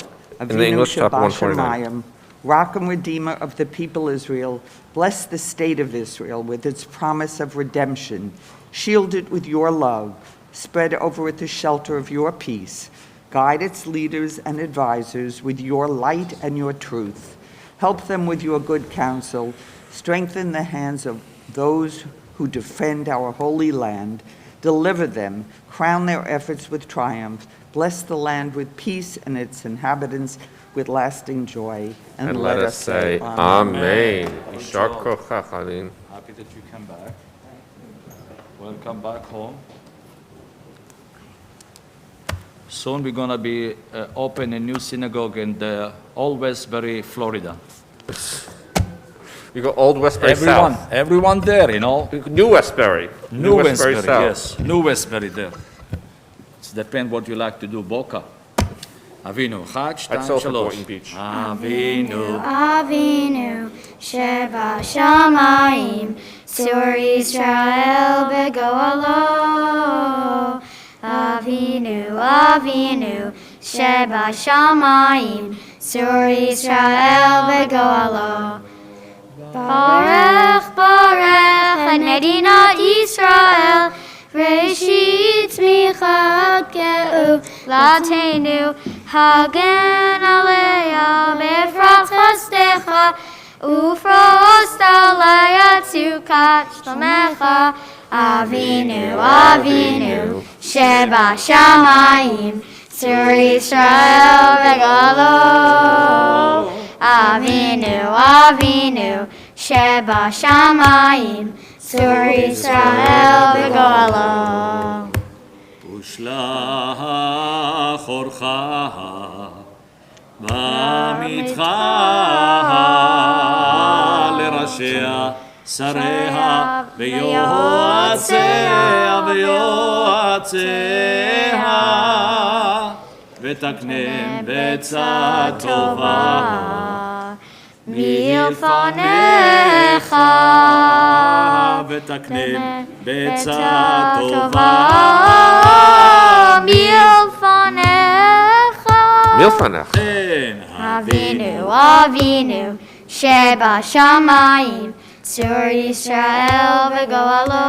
in the Avinu English, chapter Shabbat 149. Shemayim, Rock and Redeemer of the people Israel, bless the state of Israel with its promise of redemption. Shield it with your love. Spread over it the shelter of your peace. Guide its leaders and advisors with your light and your truth. Help them with your good counsel. Strengthen the hands of those who defend our holy land. Deliver them. Crown their efforts with triumph. Bless the land with peace and its inhabitants with lasting joy. And let us say Amen. Yishar kochach, Eileen. Happy that you come back. Welcome back home. Soon we're going to be open a new synagogue in the Old Westbury, Florida. You go Old Westbury South. Everyone there, you know. New Westbury. New Westbury, South. yes. New Westbury there. It depends what you like to do. Boca. Avinu. Chad, I'd Shtain, sell for Shalosh. Boynton Beach. Avinu. Avinu, Sheba Shamayim, Sur Yisrael begoalo. Avinu, Avinu, Sheba Shamayim, Sur Yisrael begoalo. Barech, Barech, and Medina Yisrael, Reshit Micha Geu, Latenu, Hagen Aleya, Befrat Chastecha, Ufrost Aleya Tzukat Shlomecha. Avinu, Avinu, Sheba Shamayim, Sur Yisrael begalo. Avinu, Avinu, Sheba Shamayim, Sur Yisrael begalo. ושלח אורך במיתך לראשיה, שריה ויועציה ותקנם בעצה טובה מלפניך ותקנם בעצה טובה מלפניך. אבינו, אבינו, שבשמיים, צור ישראל וגואלו.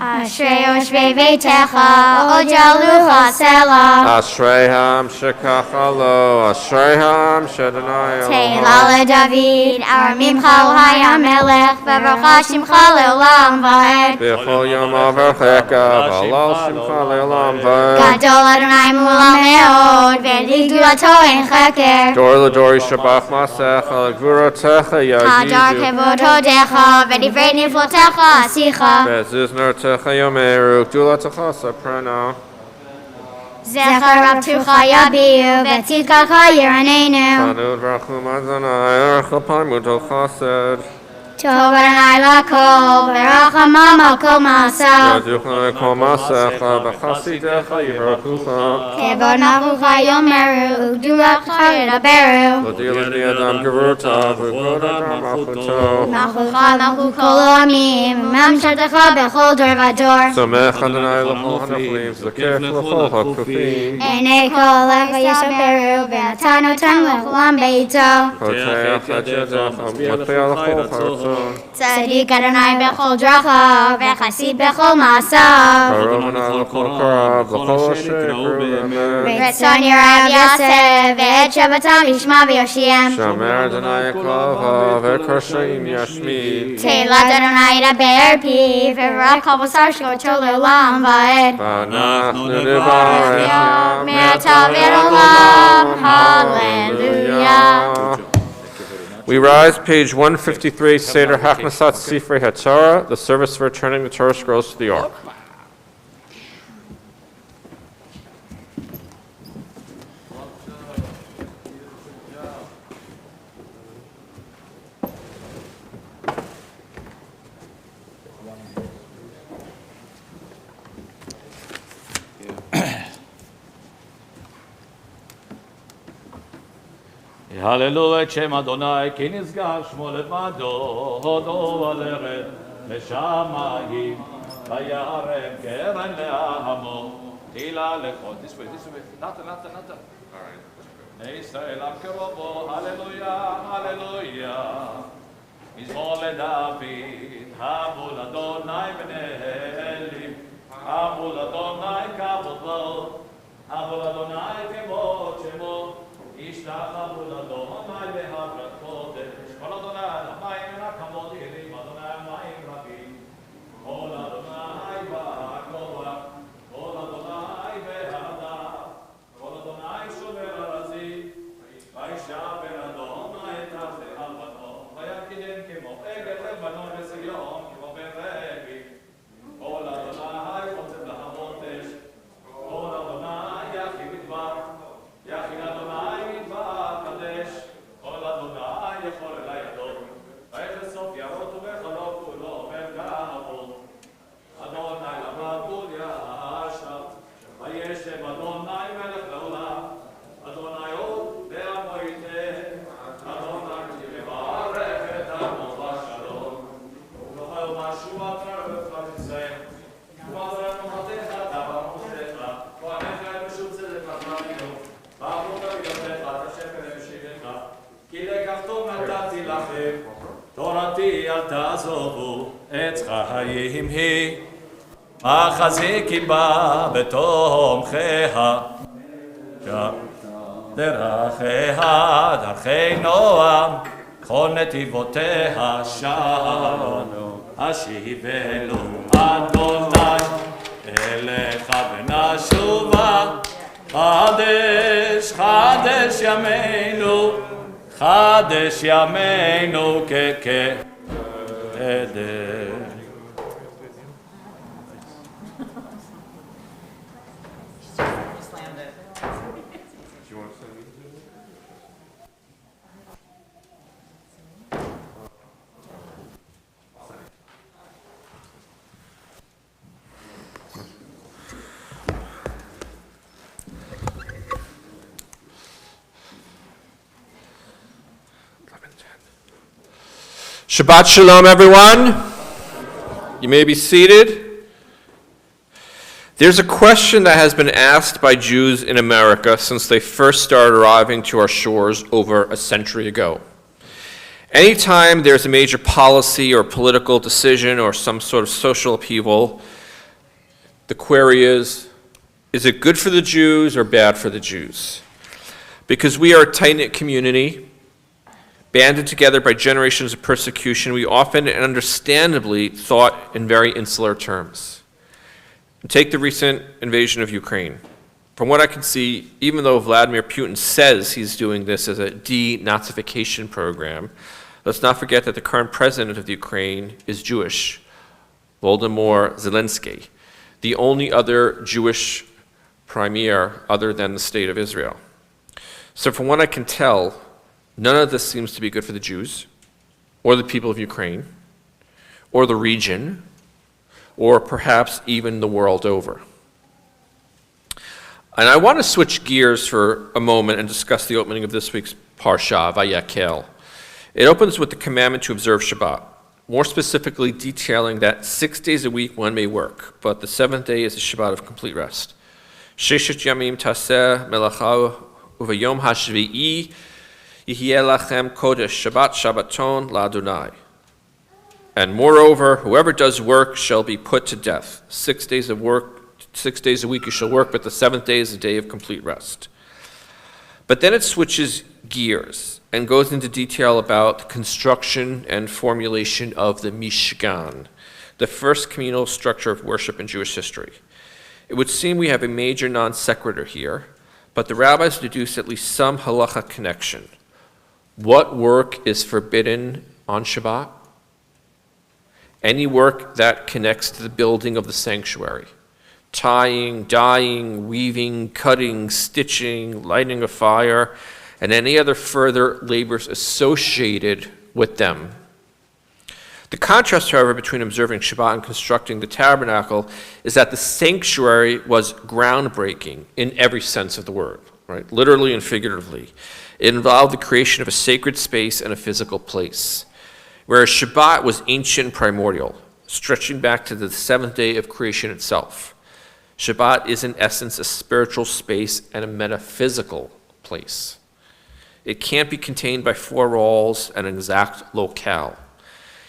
אשרי יושבי ביתך, עוד ילוך סלע. Ashreham shekachalo, Ashreham shadonai תהילה לדוד, ארמימך אלוהי המלך, וברכה שמך לעולם ועד. B'chol yom avarcheka, v'alal shimcha le'olam v'ed. גדול אדוני מעולם מאוד, ולגדולתו אין חקר. Dor l'dor yishabach masecha, l'gvurotecha הדר yagidu. כבוד הודיך, ודברי נפלותיך עשיך. Be'ezuz nertecha yomeru, gdulatecha soprano. זכר רבתך יביאו, וצדקך ירננו. Chanud v'rachum Adonai, erech l'palmud chesed. טוב אדוני לכל, ורחמם על כל מעשיו. Yaduchna kol masecha, v'chasidecha yivrachucha. כבוד מלכותך יאמרו, וגדולתך ידברו. L'dil li adam gevurtav, v'kvod adam malchuto. מלכותך מלכות כל העמים, וממשלתך בכל דור ודור. Samech Adonai l'chol hanaflim, zakef l'chol hakufim. עיני כל לב יספרו, ונתן אותם לכולם ביתו. Poteach et yadecha, v'matpeh l'chol hartzon. צדיק אדוני בכל דרכיו, וחסיד בכל מעשיו. Karomana l'chol karav, l'chol asher יקראו באמת. רצון ירב יעשה, ואת שבתם ישמע ויושיעם. Shamer Adonai kavav, v'karshaim yashmid. תהילת אדוני ידבר פיו, ורק כל בשר שכבודו לעולם ועד. V'anachnu nivarech yam מעתה ועד עולם, הללויה. We rise, page 153, Seder Hachnasat Sifrei HaTorah, the service for returning the Torah scrolls to the Ark. הללו את שם אדוני, כי נשגב שמו לבדו, הודו על ארץ לשמיים, ויערב קרן לעמו, תהילה לכל. This way, נתן. בני ישראל עם קרובו, הללויה, הללויה. מזמור לדוד, הבו לאדוני בני אלים, הבו לאדוני כבודו, הבו לאדוני כבוד שמו. השתחוו לאדוני בהדרת קודש, כל אדוני המים מן הכבוד ירים, אדוני המים רבים, כל אדוני בכוח, כל אדוני בהדר, כל אדוני שומר ארזים, וישבר אדוני את ארצי הלבנון, ויקידם כמו עגל לבנון בציון, כמו בן רגל, כל אדוני חוצב להבות אש, כל אדוני יכין מדבר, יכין אדוני מדבר קדש, כל אדוני יכול אל הידו, ויחס סוף ירות ובחלוף כולו וגבות. אדוני למגוד ישב, וישב אדוני מלך לעולם, אדוני עוד בעמו ייתן, אדוני יברך את עמו בשלום, ובכל משהו הקרב פרנסם, ובעזרת מוחתך דבר מוחתך, כהניך בשום צדק לחמינו, בעבור בגדותיך את השם ולמשיבך, כי לקח טוב נתתי לכם, תורתי אל תעזובו, עץ חיים היא, מחזיקים בה בתומכיה, דרכיה דרכי נועם, כל נתיבותיה שלום, השיבנו אדוני אליך ונשובה, חדש חדש ימינו, חדש ימינו כקדם. Shabbat Shalom, everyone. You may be seated. There's a question that has been asked by Jews in America since they first started arriving to our shores over a century ago. Anytime there's a major policy or political decision or some sort of social upheaval, The query is it good for the Jews or bad for the Jews? Because we are a tight-knit community, banded together by generations of persecution, we often and understandably thought in very insular terms. Take the recent invasion of Ukraine. From what I can see, even though Vladimir Putin says he's doing this as a denazification program, let's not forget that the current president of the Ukraine is Jewish, Volodymyr Zelensky, the only other Jewish premier other than the state of Israel. So from what I can tell, none of this seems to be good for the Jews, or the people of Ukraine, or the region, or perhaps even the world over. And I want to switch gears for a moment and discuss the opening of this week's Parsha, Vayakel. It opens with the commandment to observe Shabbat, more specifically detailing that 6 days a week one may work, but the seventh day is a Shabbat of complete rest. Sheshet yamim taseh melacha uvayom hashvi'i yihyeh lachem kodesh Shabbat Shabbaton la'Adonai. And moreover, whoever does work shall be put to death. 6 days of work, 6 days a week you shall work, but the seventh day is a day of complete rest. But then it switches gears and goes into detail about the construction and formulation of the Mishkan, the first communal structure of worship in Jewish history. It would seem we have a major non sequitur here, but the rabbis deduce at least some halacha connection. What work is forbidden on Shabbat? Any work that connects to the building of the sanctuary. Tying, dyeing, weaving, cutting, stitching, lighting a fire, and any other further labors associated with them. The contrast, however, between observing Shabbat and constructing the tabernacle is that the sanctuary was groundbreaking in every sense of the word, right? Literally and figuratively. It involved the creation of a sacred space and a physical place, whereas Shabbat was ancient and primordial, stretching back to the seventh day of creation itself. Shabbat is in essence a spiritual space and a metaphysical place. It can't be contained by four walls and an exact locale.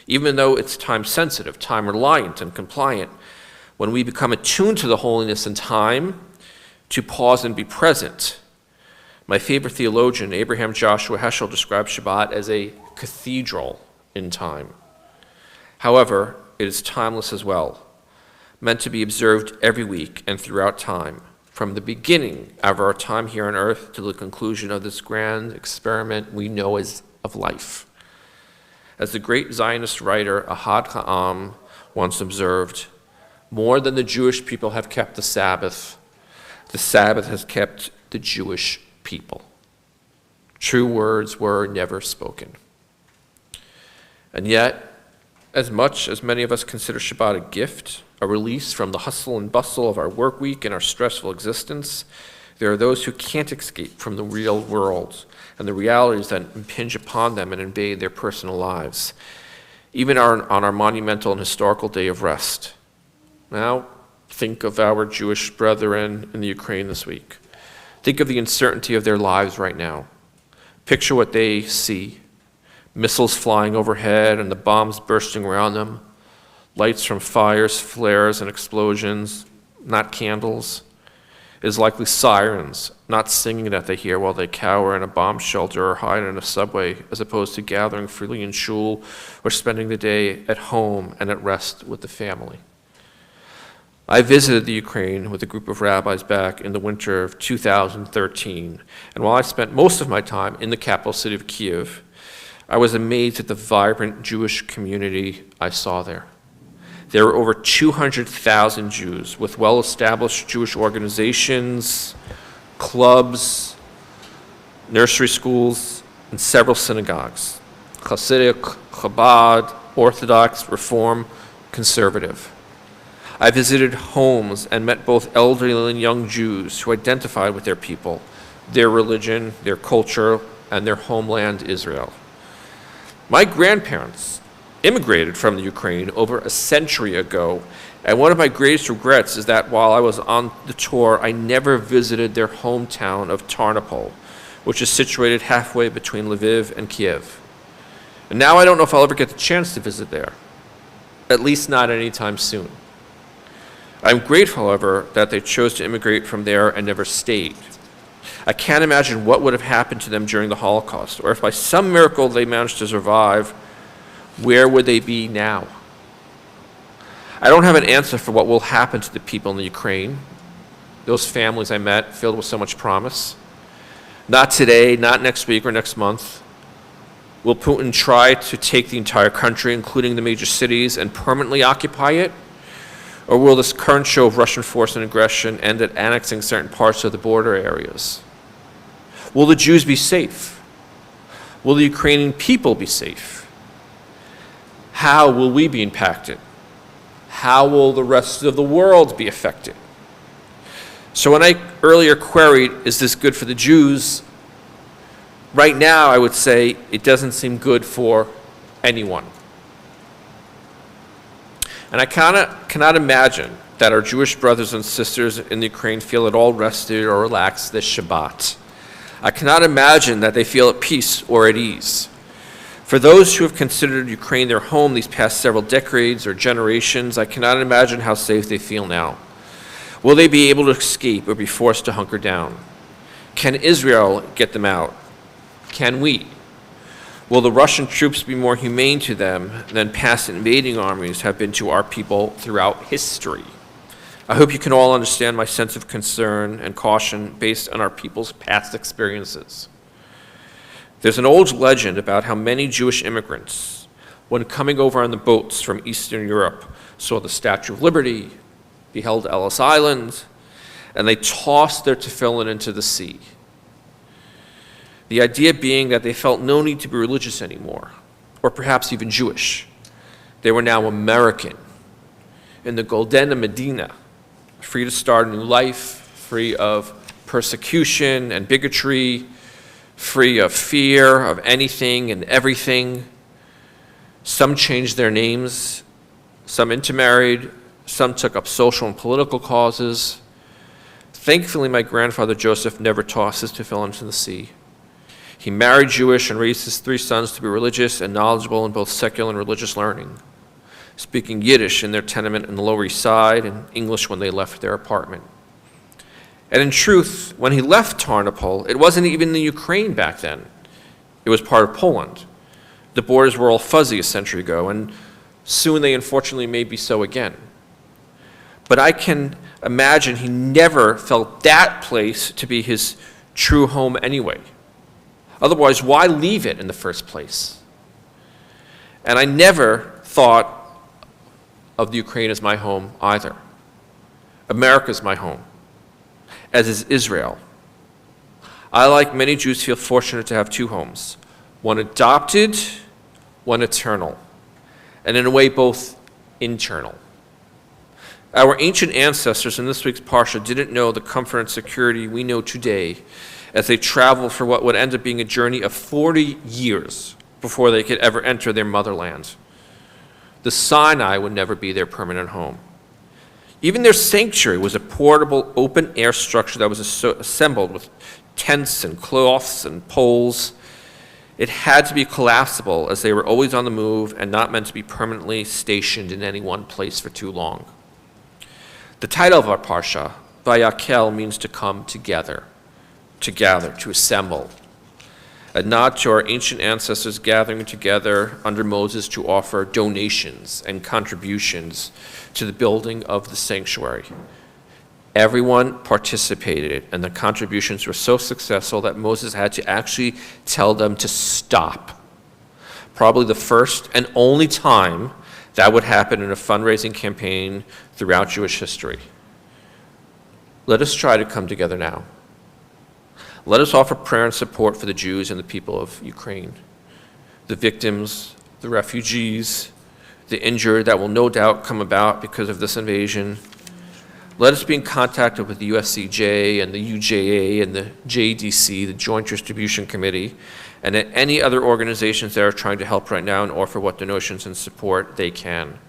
Even though it's time sensitive, time reliant, and compliant, when we become attuned to the holiness and time, to pause and be present. My favorite theologian, Abraham Joshua Heschel, describes Shabbat as a cathedral in time. However, it is timeless as well, meant to be observed every week and throughout time, from the beginning of our time here on earth to the conclusion of this grand experiment we know as of life. As the great Zionist writer Ahad Ha'am once observed, more than the Jewish people have kept the Sabbath has kept the Jewish people. True words were never spoken. And yet, as much as many of us consider Shabbat a gift, a release from the hustle and bustle of our work week and our stressful existence, there are those who can't escape from the real world and the realities that impinge upon them and invade their personal lives, even on our monumental and historical day of rest. Now, think of our Jewish brethren in the Ukraine this week. Think of the uncertainty of their lives right now. Picture what they see. Missiles flying overhead and the bombs bursting around them. Lights from fires, flares, and explosions, not candles. It is likely sirens, not singing that they hear while they cower in a bomb shelter or hide in a subway, as opposed to gathering freely in shul or spending the day at home and at rest with the family. I visited the Ukraine with a group of rabbis back in the winter of 2013, and while I spent most of my time in the capital city of Kyiv, I was amazed at the vibrant Jewish community I saw there. There were over 200,000 Jews with well-established Jewish organizations, clubs, nursery schools, and several synagogues. Hasidic, Chabad, Orthodox, Reform, Conservative. I visited homes and met both elderly and young Jews who identified with their people, their religion, their culture, and their homeland, Israel. My grandparents immigrated from the Ukraine over a century ago, and one of my greatest regrets is that while I was on the tour, I never visited their hometown of Tarnopol, which is situated halfway between Lviv and Kiev. And now I don't know if I'll ever get the chance to visit there, at least not anytime soon. I'm grateful, however, that they chose to immigrate from there and never stayed. I can't imagine what would have happened to them during the Holocaust, or if by some miracle they managed to survive, where would they be now? I don't have an answer for what will happen to the people in the Ukraine, those families I met filled with so much promise. Not today, not next week or next month. Will Putin try to take the entire country, including the major cities, and permanently occupy it? Or will this current show of Russian force and aggression end at annexing certain parts of the border areas? Will the Jews be safe? Will the Ukrainian people be safe? How will we be impacted? How will the rest of the world be affected? So when I earlier queried, is this good for the Jews? Right now, I would say it doesn't seem good for anyone. And I cannot imagine that our Jewish brothers and sisters in the Ukraine feel at all rested or relaxed this Shabbat. I cannot imagine that they feel at peace or at ease. For those who have considered Ukraine their home these past several decades or generations, I cannot imagine how safe they feel now. Will they be able to escape or be forced to hunker down? Can Israel get them out? Can we? Will the Russian troops be more humane to them than past invading armies have been to our people throughout history? I hope you can all understand my sense of concern and caution based on our people's past experiences. There's an old legend about how many Jewish immigrants, when coming over on the boats from Eastern Europe, saw the Statue of Liberty, beheld Ellis Island, and they tossed their tefillin into the sea. The idea being that they felt no need to be religious anymore, or perhaps even Jewish. They were now American, in the Goldena Medina, free to start a new life, free of persecution and bigotry, free of fear of anything and everything. Some changed their names, some intermarried, some took up social and political causes. Thankfully, my grandfather Joseph never tossed his tefillin into the sea. He married Jewish and raised his 3 sons to be religious and knowledgeable in both secular and religious learning, speaking Yiddish in their tenement in the Lower East Side and English when they left their apartment. And in truth, when he left Tarnopol, it wasn't even the Ukraine back then. It was part of Poland. The borders were all fuzzy a century ago, and soon they unfortunately may be so again. But I can imagine he never felt that place to be his true home anyway. Otherwise, why leave it in the first place? And I never thought of the Ukraine as my home either. America's my home, as is Israel. I, like many Jews, feel fortunate to have 2 homes, one adopted, one eternal, and in a way both internal. Our ancient ancestors in this week's Parsha didn't know the comfort and security we know today as they traveled for what would end up being a journey of 40 years before they could ever enter their motherland. The Sinai would never be their permanent home. Even their sanctuary was a portable, open-air structure that was assembled with tents and cloths and poles. It had to be collapsible as they were always on the move and not meant to be permanently stationed in any one place for too long. The title of our Parsha, Vayakel, means to come together, to gather, to assemble. A nod to our ancient ancestors gathering together under Moses to offer donations and contributions to the building of the sanctuary. Everyone participated, and the contributions were so successful that Moses had to actually tell them to stop. Probably the first and only time that would happen in a fundraising campaign throughout Jewish history. Let us try to come together now. Let us offer prayer and support for the Jews and the people of Ukraine, the victims, the refugees, the injured that will no doubt come about because of this invasion. Let us be in contact with the USCJ and the UJA and the JDC, the Joint Distribution Committee, and any other organizations that are trying to help right now and offer what donations and support they can.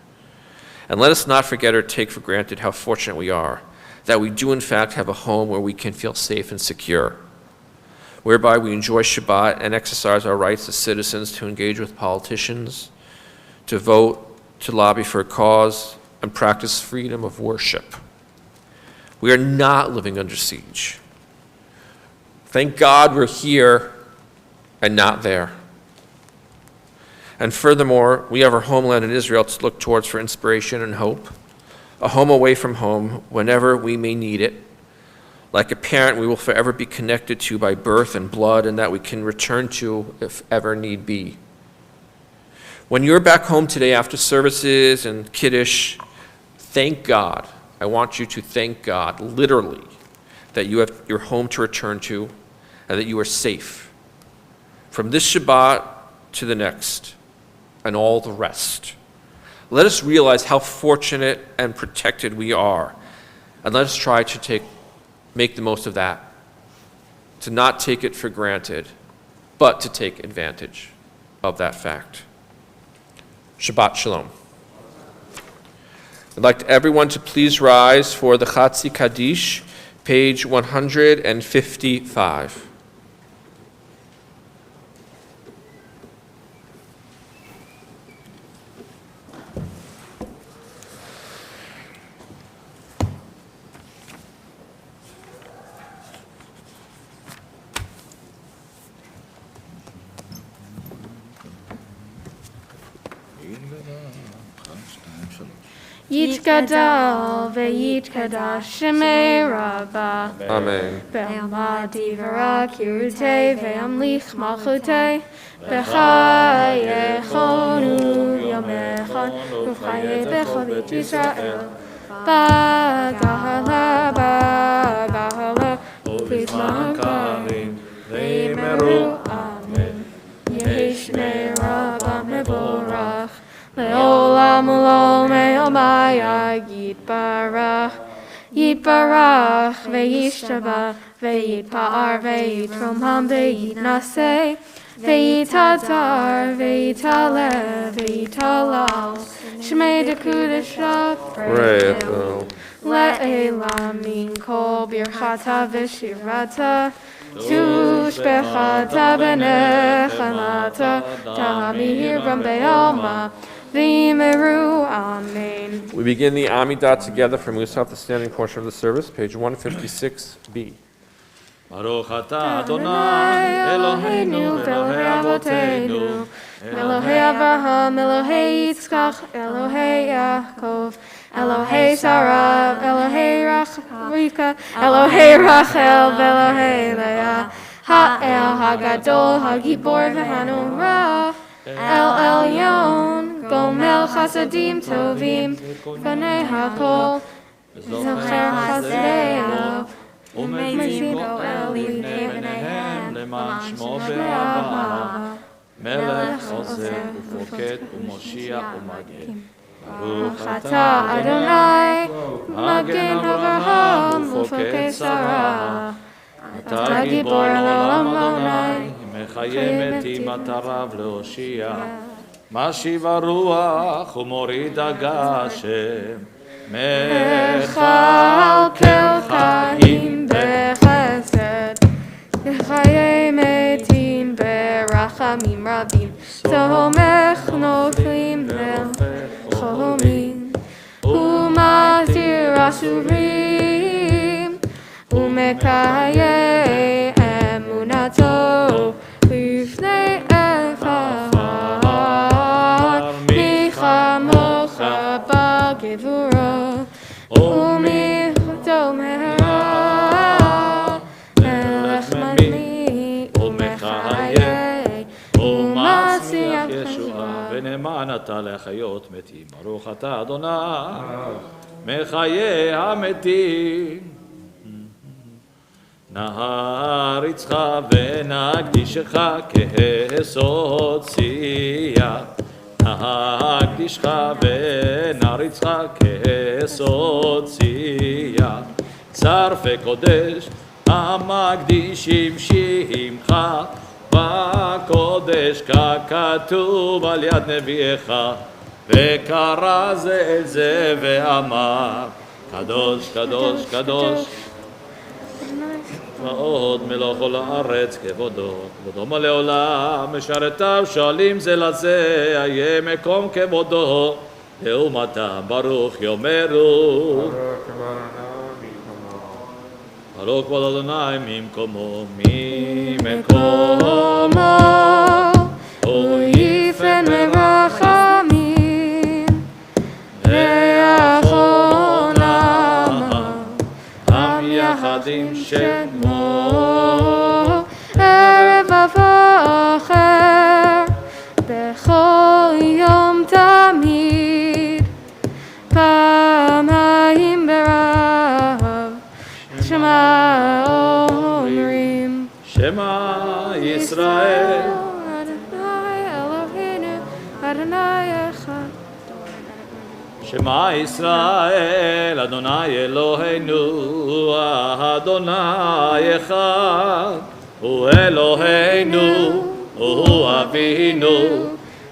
And let us not forget or take for granted how fortunate we are that we do in fact have a home where we can feel safe and secure, whereby we enjoy Shabbat and exercise our rights as citizens to engage with politicians, to vote, to lobby for a cause, and practice freedom of worship. We are not living under siege. Thank God we're here and not there. And furthermore, we have our homeland in Israel to look towards for inspiration and hope, a home away from home whenever we may need it. Like a parent we will forever be connected to by birth and blood, and that we can return to if ever need be. When you're back home today after services and Kiddush, thank God. I want you to thank God, literally, that you have your home to return to and that you are safe. From this Shabbat to the next and all the rest. Let us realize how fortunate and protected we are, and let us try to make the most of that, to not take it for granted, but to take advantage of that fact. Shabbat Shalom. I'd like everyone to please rise for the Chatzi Kaddish, page 155. Yitgadal ve'yitkadash shemei Rabbah. Amen. Ve'amad divara kirutei ve'amlich malchutei v'chayechonu yomechad v'chayei b'cholit Yisrael ba'gahala u'bizman karim ve'meru amen. Yehi shmei Rabbah mevorach Le'olam u'lom e'omaya yitbarach, yitbarach ve'yishtabah, ve'yitpa'ar ve'yitromam ve'yitnaseh, ve'yitadar ve'yitaleh ve'yitalal, shmei dekudesha pre'el, le'elam min kol birchata v'shirata, tushbechata b'nechamata, tamir be'alma. Amen. We begin the Amidah together from Musaf, the standing portion of the service, page 156b. Baruch atah Adonai Eloheinu Elohei Avotenu Elohei Avraham, Elohei Yitzchak, Elohei Yaakov, Elohei Sarah, Elohei Rivka, Elohei Rachel, Elohei Leah, Ha'el Hagadol, Hagibor v'Hanora, El Elyon, Gomel Chasadim Tovim, Fanei HaKol, Zocher Chasadeinu, Umeizim Goel Livnei B'neihem, למען שמו ואהבה, מלך עוזר ופוקד ומושיע ומגן. ברוך אתה אדוני, מגן אברהם ופוקד שרה. אתה גיבור לעולם אדוני, מחיים מתים אתה רב להושיע. משיב הרוח ומוריד הגשם, מכלכל חיים בחסד, וחיי מתים ברחמים רבים, תומך נופלים לחומים, ומתיר אסורים, ומקיים אמונתו לפני עפר, מי כמוך בגבורו, ומכתו מהרה, מלך מנהיג ומחיי, ומשיח ישועה ונאמן אתה להחיות מתים. ברוך אתה אדוני מחיי המתים. נעריצך ונקדישך כסוד שיח. נקדישך ונעריצך כסוד שיח. צרפי קודש המקדישים שמך בקודש ככתוב על יד נביאך, וקרא זה אל זה ואמר קדוש קדוש קדוש ועוד מלוך כל הארץ כבודו, כבודו מלא עולם, משרתיו שואלים זה לזה, איה מקום כבודו, לאומתם ברוך יאמרו ברוך כבוד אדוני ממקומו הוא יפן ורחמים ואחרון עם יחדים שמו ערב ואחר בכל יום תמיד פעמיים ברב שמע אומרים שמע ישראל אדוני אלוהינו אדוני אחד שמע ישראל אדוני אלוהינו אדוני אחד הוא אלוהינו הוא אבינו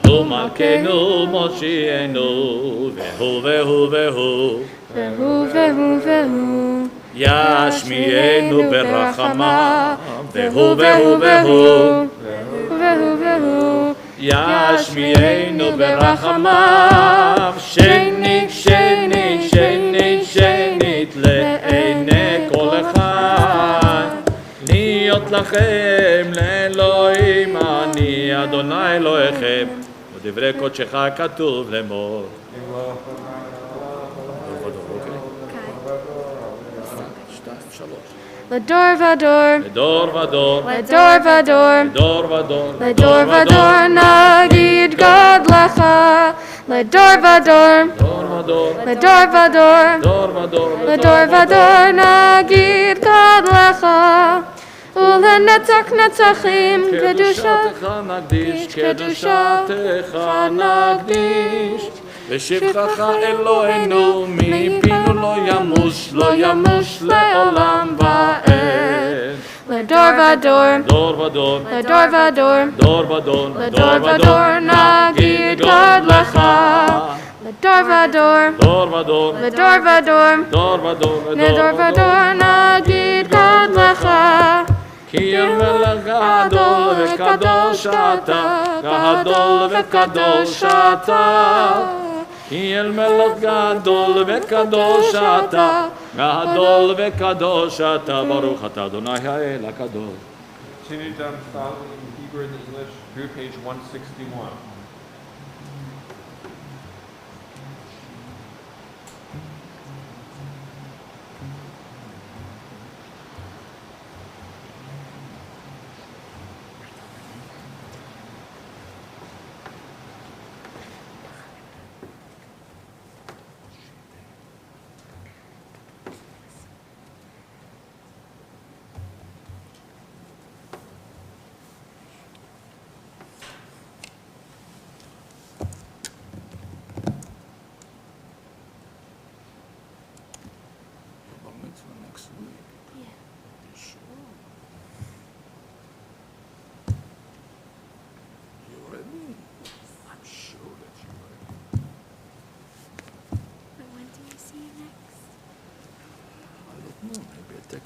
הוא מלכנו מושיענו והוא ישמיענו ברחמיו והוא ישמיענו ברחמיו שנית לעיני כל אחד להיות לכם לאלוהים אני אדוני אלוהיכם ודברי קודשך כתוב לאמור לדור ודור לדור ודור לדור ודור לדור ודור לדור ודור נגיד גדלך לדור ודור לדור ודור לדור ודור נגיד גדלך ולנצח נצחים קדושתך נקדיש ושבחך אלוהינו מפינו לא ימוש לעולם ועד לדור ודור דור ודור לדור ודור דור ודור לדור ודור נגיד גדלך לדור ודור דור ודור לדור ודור דור ודור לדור ודור נגיד גדלך כי המלך גדול וקדוש אתה גדול וקדוש אתה כי המלך גדול וקדוש אתה גדול וקדוש אתה ברוך אתה אדוני האל הקדוש. Continue down following in Hebrew and English through page 161.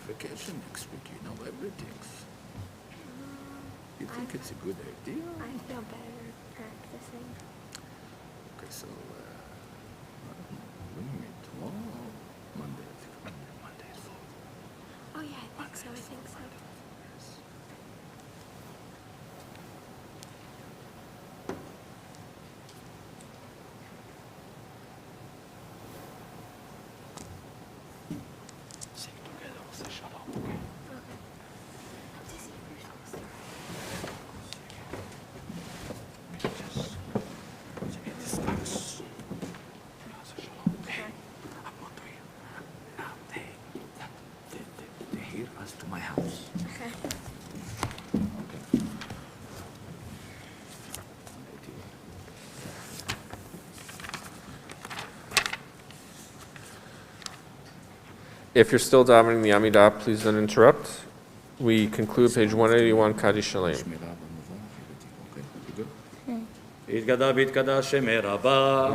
Vacation next week, you know everything. You think it's a good idea? I feel better practicing. Okay, so we meet tomorrow, Monday is full. Oh yeah, I think so. Sing together, we'll say shalom, okay? To my house. Okay. If you're still davening the Amidah, please don't interrupt. We conclude page 181, Kaddish Shalem. יתגדע ויתקדש שמי רבה,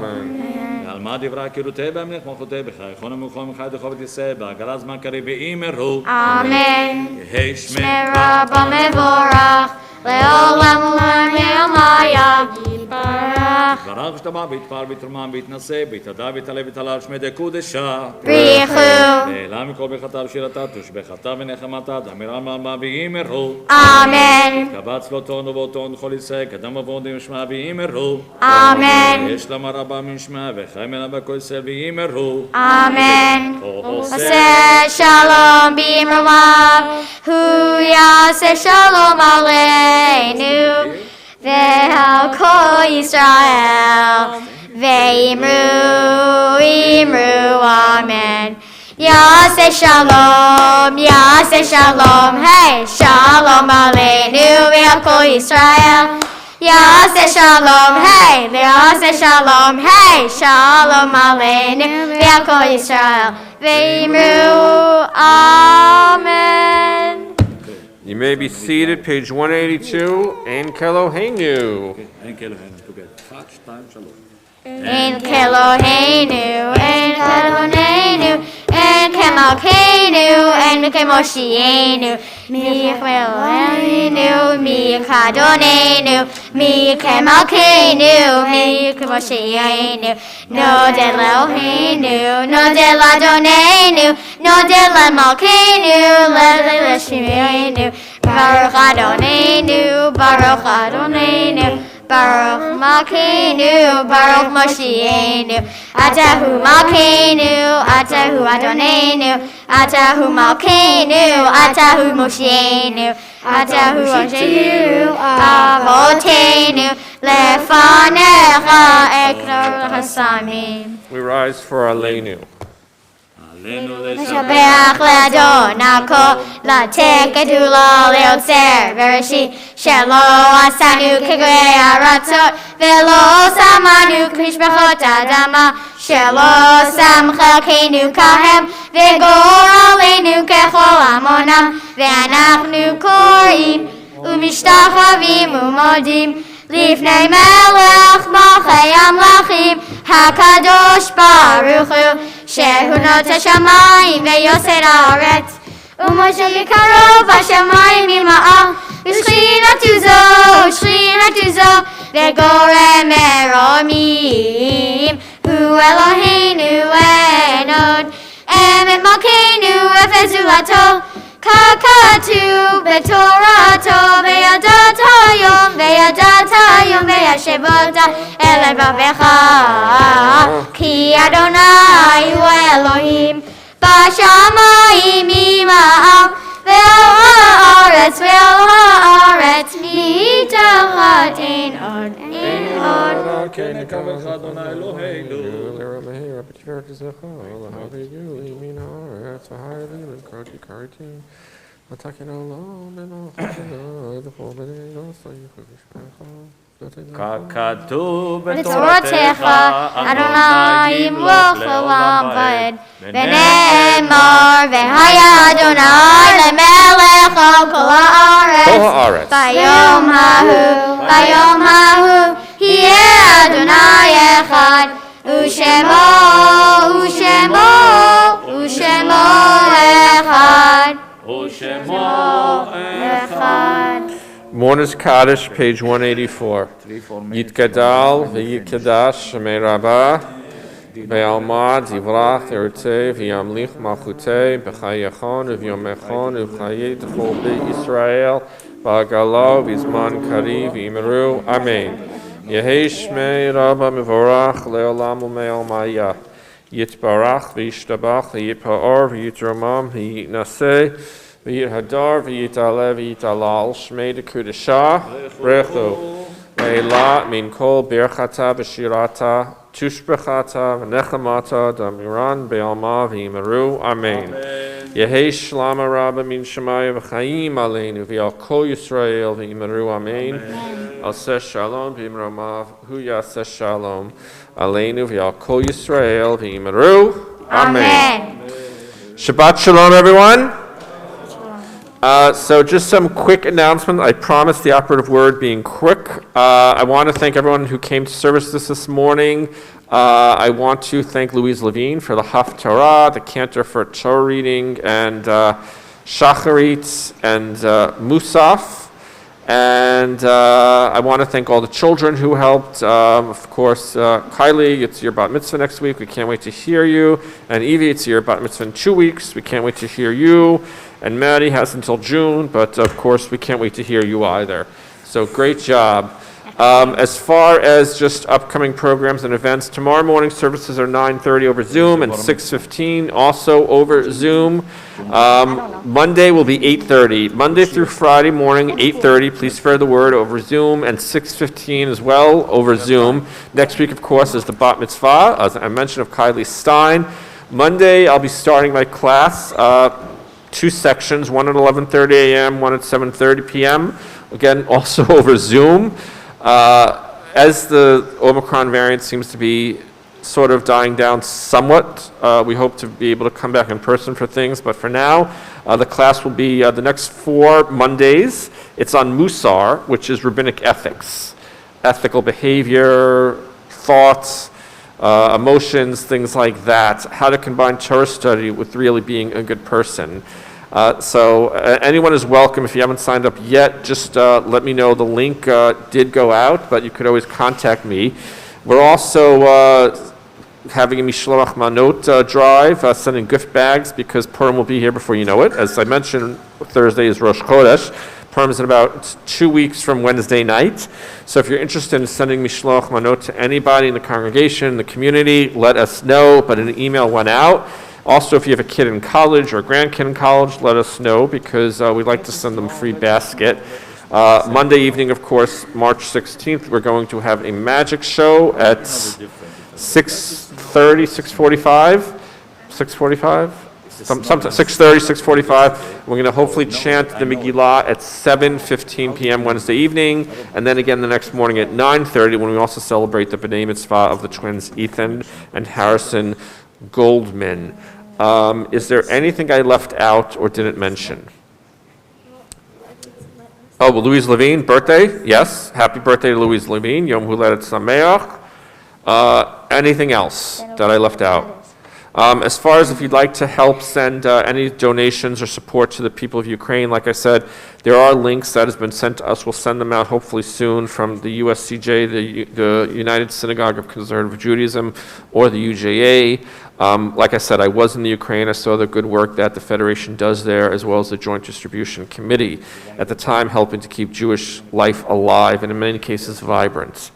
ועל מה דברה קירותי באמנך מלכותי בך, יכון ומלכון מחי דחוב ותישא, בעגלה זמן קריב ואימרו. אמן. יהי שמי רבה מבורך, לעולם ולעולמי יתברך. יתברך שתבע ויתפאר ויתרומם ויתנשא ויתהדר ויתעלה ויתהלל שמי דקודשה. בריחו. ואלה מכל ברכתה ושירתה תושבחתה ונחמתה דמירה מרמה ויאמרו. אמן. קבץ לא תורנו ואותון וכל ישראל קדם עבודים ושמע ויאמרו. אמן. יש למה רבה משמע וחי מנה בכל ישראל ויאמרו. אמן. עושה שלום במרומיו, הוא יעשה שלום עלינו ועל כל ישראל, ואמרו אמן. יעשה שלום, היי, שלום עלינו ועל כל ישראל. יעשה שלום, היי, שלום עלינו ועל כל ישראל. ואמרו אמן. You may be seated, page 182, Ein Keloheinu. אין כאלוהינו, together. 1, 2, 3. אין כאלוהינו, אין כאלוהינו, אין כמלכנו, אין כמושיענו, מי כאלוהינו, מי כאדוננו, מי כמלכנו, מי כמושיענו, נודה לאלוהינו, נודה לאדוננו, נודה למלכנו, לשמיענו, ברוך אדוננו, ברוך אדוננו, Baruch Malkeinu, Baruch Moshienu, Atahu Malkeinu, Atahu Adonenu, Atahu Malkeinu, Atahu Moshienu, Atahu Moshienu, Avotenu, Lefanecha Eknor Hasamim. We rise for Aleinu. לשבח לאדון הכל, לתת גדולה ליוצר בראשית, שלא עשנו כגויי ארצות, ולא שמנו כמשפחות אדמה, שלא שם חלקנו כהם, וגורלנו ככל עמונם, ואנחנו קוראים ומשתחווים ומודים לפני מלך מלכי המלכים, הקדוש ברוך הוא, שהוא נוטה שמיים ויוסד הארץ, ומשה יקרוב השמיים ממעל, ושכינתו זו, וגורם מרומים, הוא אלוהינו אין עוד, אמת מלכנו וזולתו, ככתוב בתורתו, וידעת היום וישבת אל לבבך, כי אדוני הוא אלוהים בשמיים ממעל, ועל הארץ מתחת אין עוד. כן יקבלך אדוני אלוהינו. ככתוב בתורתך, אדוני ימלוך לעולם ועד, ונאמר, והיה אדוני למלך על כל הארץ, ביום ההוא, יהיה אדוני אחד, ושמו אחד. Mourner's Kaddish, page 184. Yitgadal v'yikadash shemei rabbah ve'almad yivrach erutei v'yamlich malchutei b'chayachon v'yomechon v'chayei t'chol b'Yisrael v'agalo v'zman kari v'yimeru. Amen. Yehei shmei rabbah mevorach le'olam u'me'almaya. Yitbarach v'yishtabach v'yipa'or v'yitromam v'yitnaseh V'yithadar v'yitale v'yitalal shmei dekudesha rechu le'ila min kol birchata v'shirata tushbechata v'nechamata damiran be'alma v'imeru. Amen. Yehei shlama rabba min shemaya v'chaim aleinu v'al kol Yisrael v'imeru. Amen. Aseh shalom v'imromav hu yaseh shalom aleinu v'al kol Yisrael v'imeru. Amen. Shabbat shalom, everyone. So just some quick announcement. I promised the operative word being quick. I want to thank everyone who came to service this morning. I want to thank Louise Levine for the Haftarah, the Cantor for Torah reading, and Shacharit and Musaf. And I want to thank all the children who helped. Of course, Kylie, it's your bat mitzvah next week. We can't wait to hear you. And Evie, it's your bat mitzvah in 2 weeks. We can't wait to hear you. And Maddie has until June, but of course, we can't wait to hear you either. So great job. As far as just upcoming programs and events, tomorrow morning services are 9:30 over Zoom and 6:15 also over Zoom. Monday will be 8:30. Monday through Friday morning, 8:30. Please spread the word over Zoom, and 6:15 as well over Zoom. Next week, of course, is the Bat Mitzvah, as I mentioned, of Kylie Stein. Monday, I'll be starting my class, 2 sections, one at 11:30 a.m., one at 7:30 p.m. Again, also over Zoom. As the Omicron variant seems to be sort of dying down somewhat, we hope to be able to come back in person for things, but for now, the class will be the next 4 Mondays. It's on Musar, which is rabbinic ethics, ethical behavior, thoughts, emotions, things like that, how to combine Torah study with really being a good person. So anyone is welcome. If you haven't signed up yet, just let me know. The link did go out, but you could always contact me. We're also having a Mishloach Manot drive, sending gift bags, because Purim will be here before you know it. As I mentioned, Thursday is Rosh Chodesh. Purim is in about 2 weeks from Wednesday night. So if you're interested in sending Mishloach Manot to anybody in the congregation, the community, let us know. But an email went out. Also, if you have a kid in college or a grandkid in college, let us know, because we'd like to send them a free basket. Monday evening, of course, March 16th, we're going to have a magic show at 6:30, 6:45, 6:45? 6:30, 6:45. We're going to hopefully chant the Megillah at 7:15 p.m. Wednesday evening, and then again the next morning at 9:30, when we also celebrate the B'nai Mitzvah of the twins Ethan and Harrison Goldman. Is there anything I left out or didn't mention? Oh, well, Louise Levine, birthday? Yes. Happy birthday to Louise Levine. Yom Huledet Sameach. Anything else that I left out? As far as if you'd like to help send any donations or support to the people of Ukraine, like I said, there are links that has been sent to us. We'll send them out hopefully soon from the USCJ, the United Synagogue of Conservative Judaism, or the UJA. Like I said, I was in the Ukraine. I saw the good work that the Federation does there, as well as the Joint Distribution Committee, at the time helping to keep Jewish life alive and in many cases vibrant.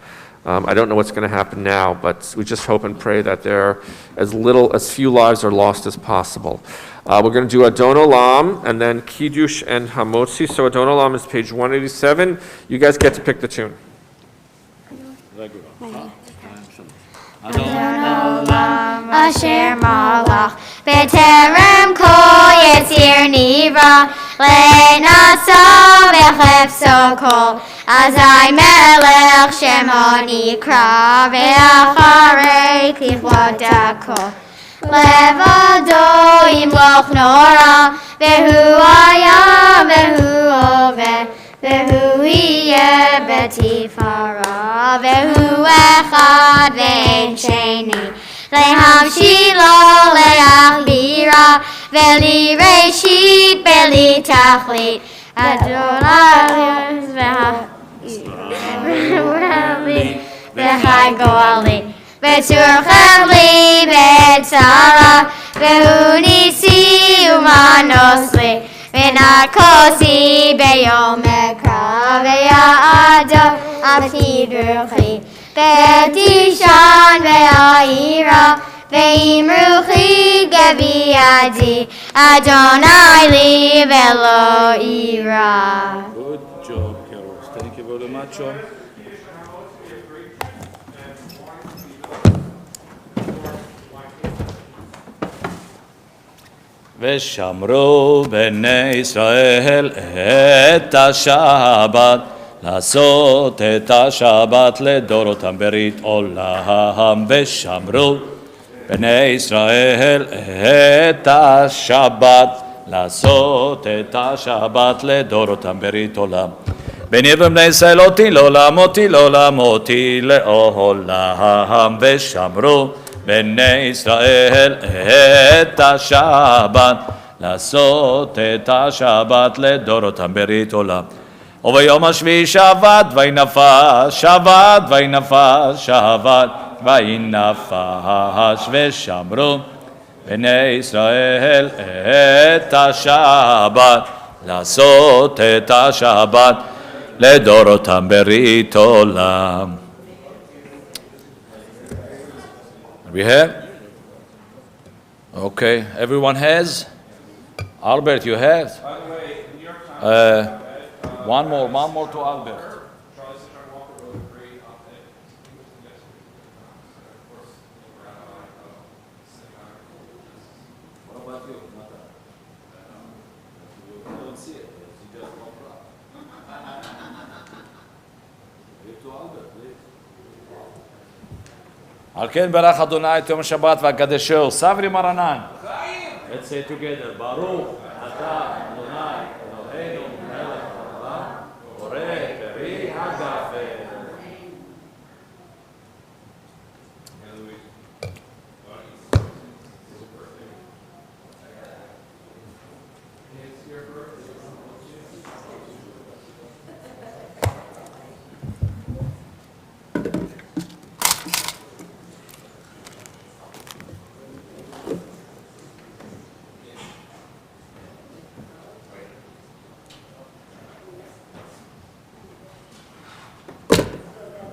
I don't know what's going to happen now, but we just hope and pray that there are as few lives are lost as possible. We're going to do Adon Olam and then Kiddush and Hamotzi. So Adon Olam is page 187. You guys get to pick the tune. Asher malach b'terem kol yetzir nivra le'nasa v'chefso kol azai melech shemo nikra ve'acharei klichlot hakol levado yimloch nora ve'hu haya ve'hu oveh ve'hu yeh betifara ve'hu echad ve'en sheni להמשילה להחבירה ולי ראשית ולי תכלית אדוני וחי גואלי וצורכם לי בצרה והוא ניסי ומנוס לי ונקוסי ביום הקרב ויעדו עתיד רוחי ותישן והעירה ועם רוחי גבי ידי אדוני לי ולא יירא. Good job, Carol. Thank you very much. ושמרו בני ישראל את השבת לעשות את השבת לדורותם ברית עולם ושמרו בני ישראל את השבת לעשות את השבת לדורותם ברית עולם בני ובני ישראל אותי לעולם אותי לעולם אותי לעולם ושמרו בני ישראל את השבת לעשות את השבת לדורותם ברית עולם וביום השביעי שבת וינפש, שבת וינפש, שבת וינפש, ושמרו בני ישראל את השבת, לעשות את השבת לדורותם ברית עולם. Are we here? Okay, everyone has? Albert, you have? One more to Albert. על כן ברך אדוני את יום השבת והקדשו, סברי מרנן. Let's say together, ברוך אתה אדוני אלוהינו מלך העולם, בורא פרי הגפן.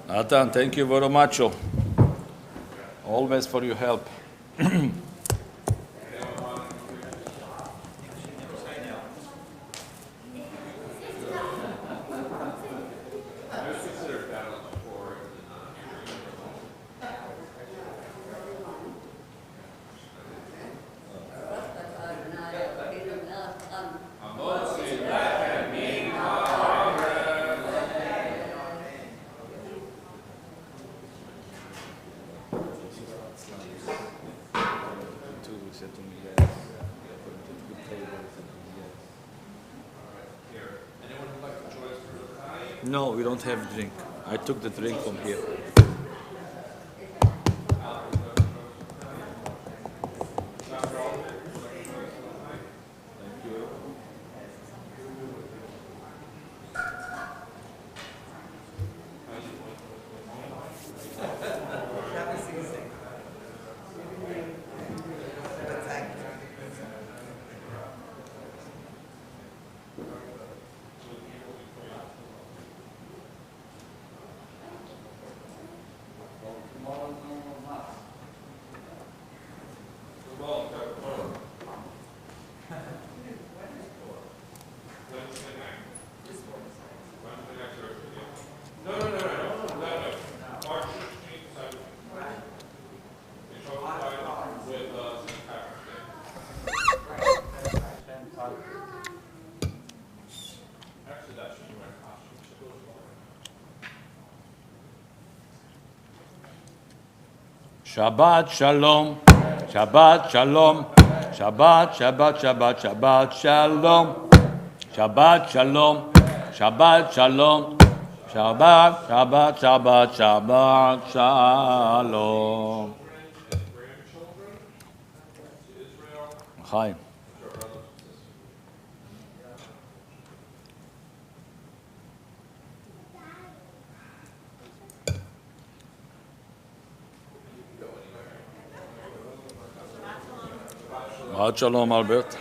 Nathan, thank you very much. Always for your help. No, we don't have drink. I took the drink from here. Shabbat shalom, Shabbat shalom, Shabbat, Shabbat, Shabbat, Shabbat shalom, Shabbat shalom, Shabbat shalom, Shabbat, Shabbat, Shabbat, Shabbat shalom. Chaim. Shabbat shalom, Albert.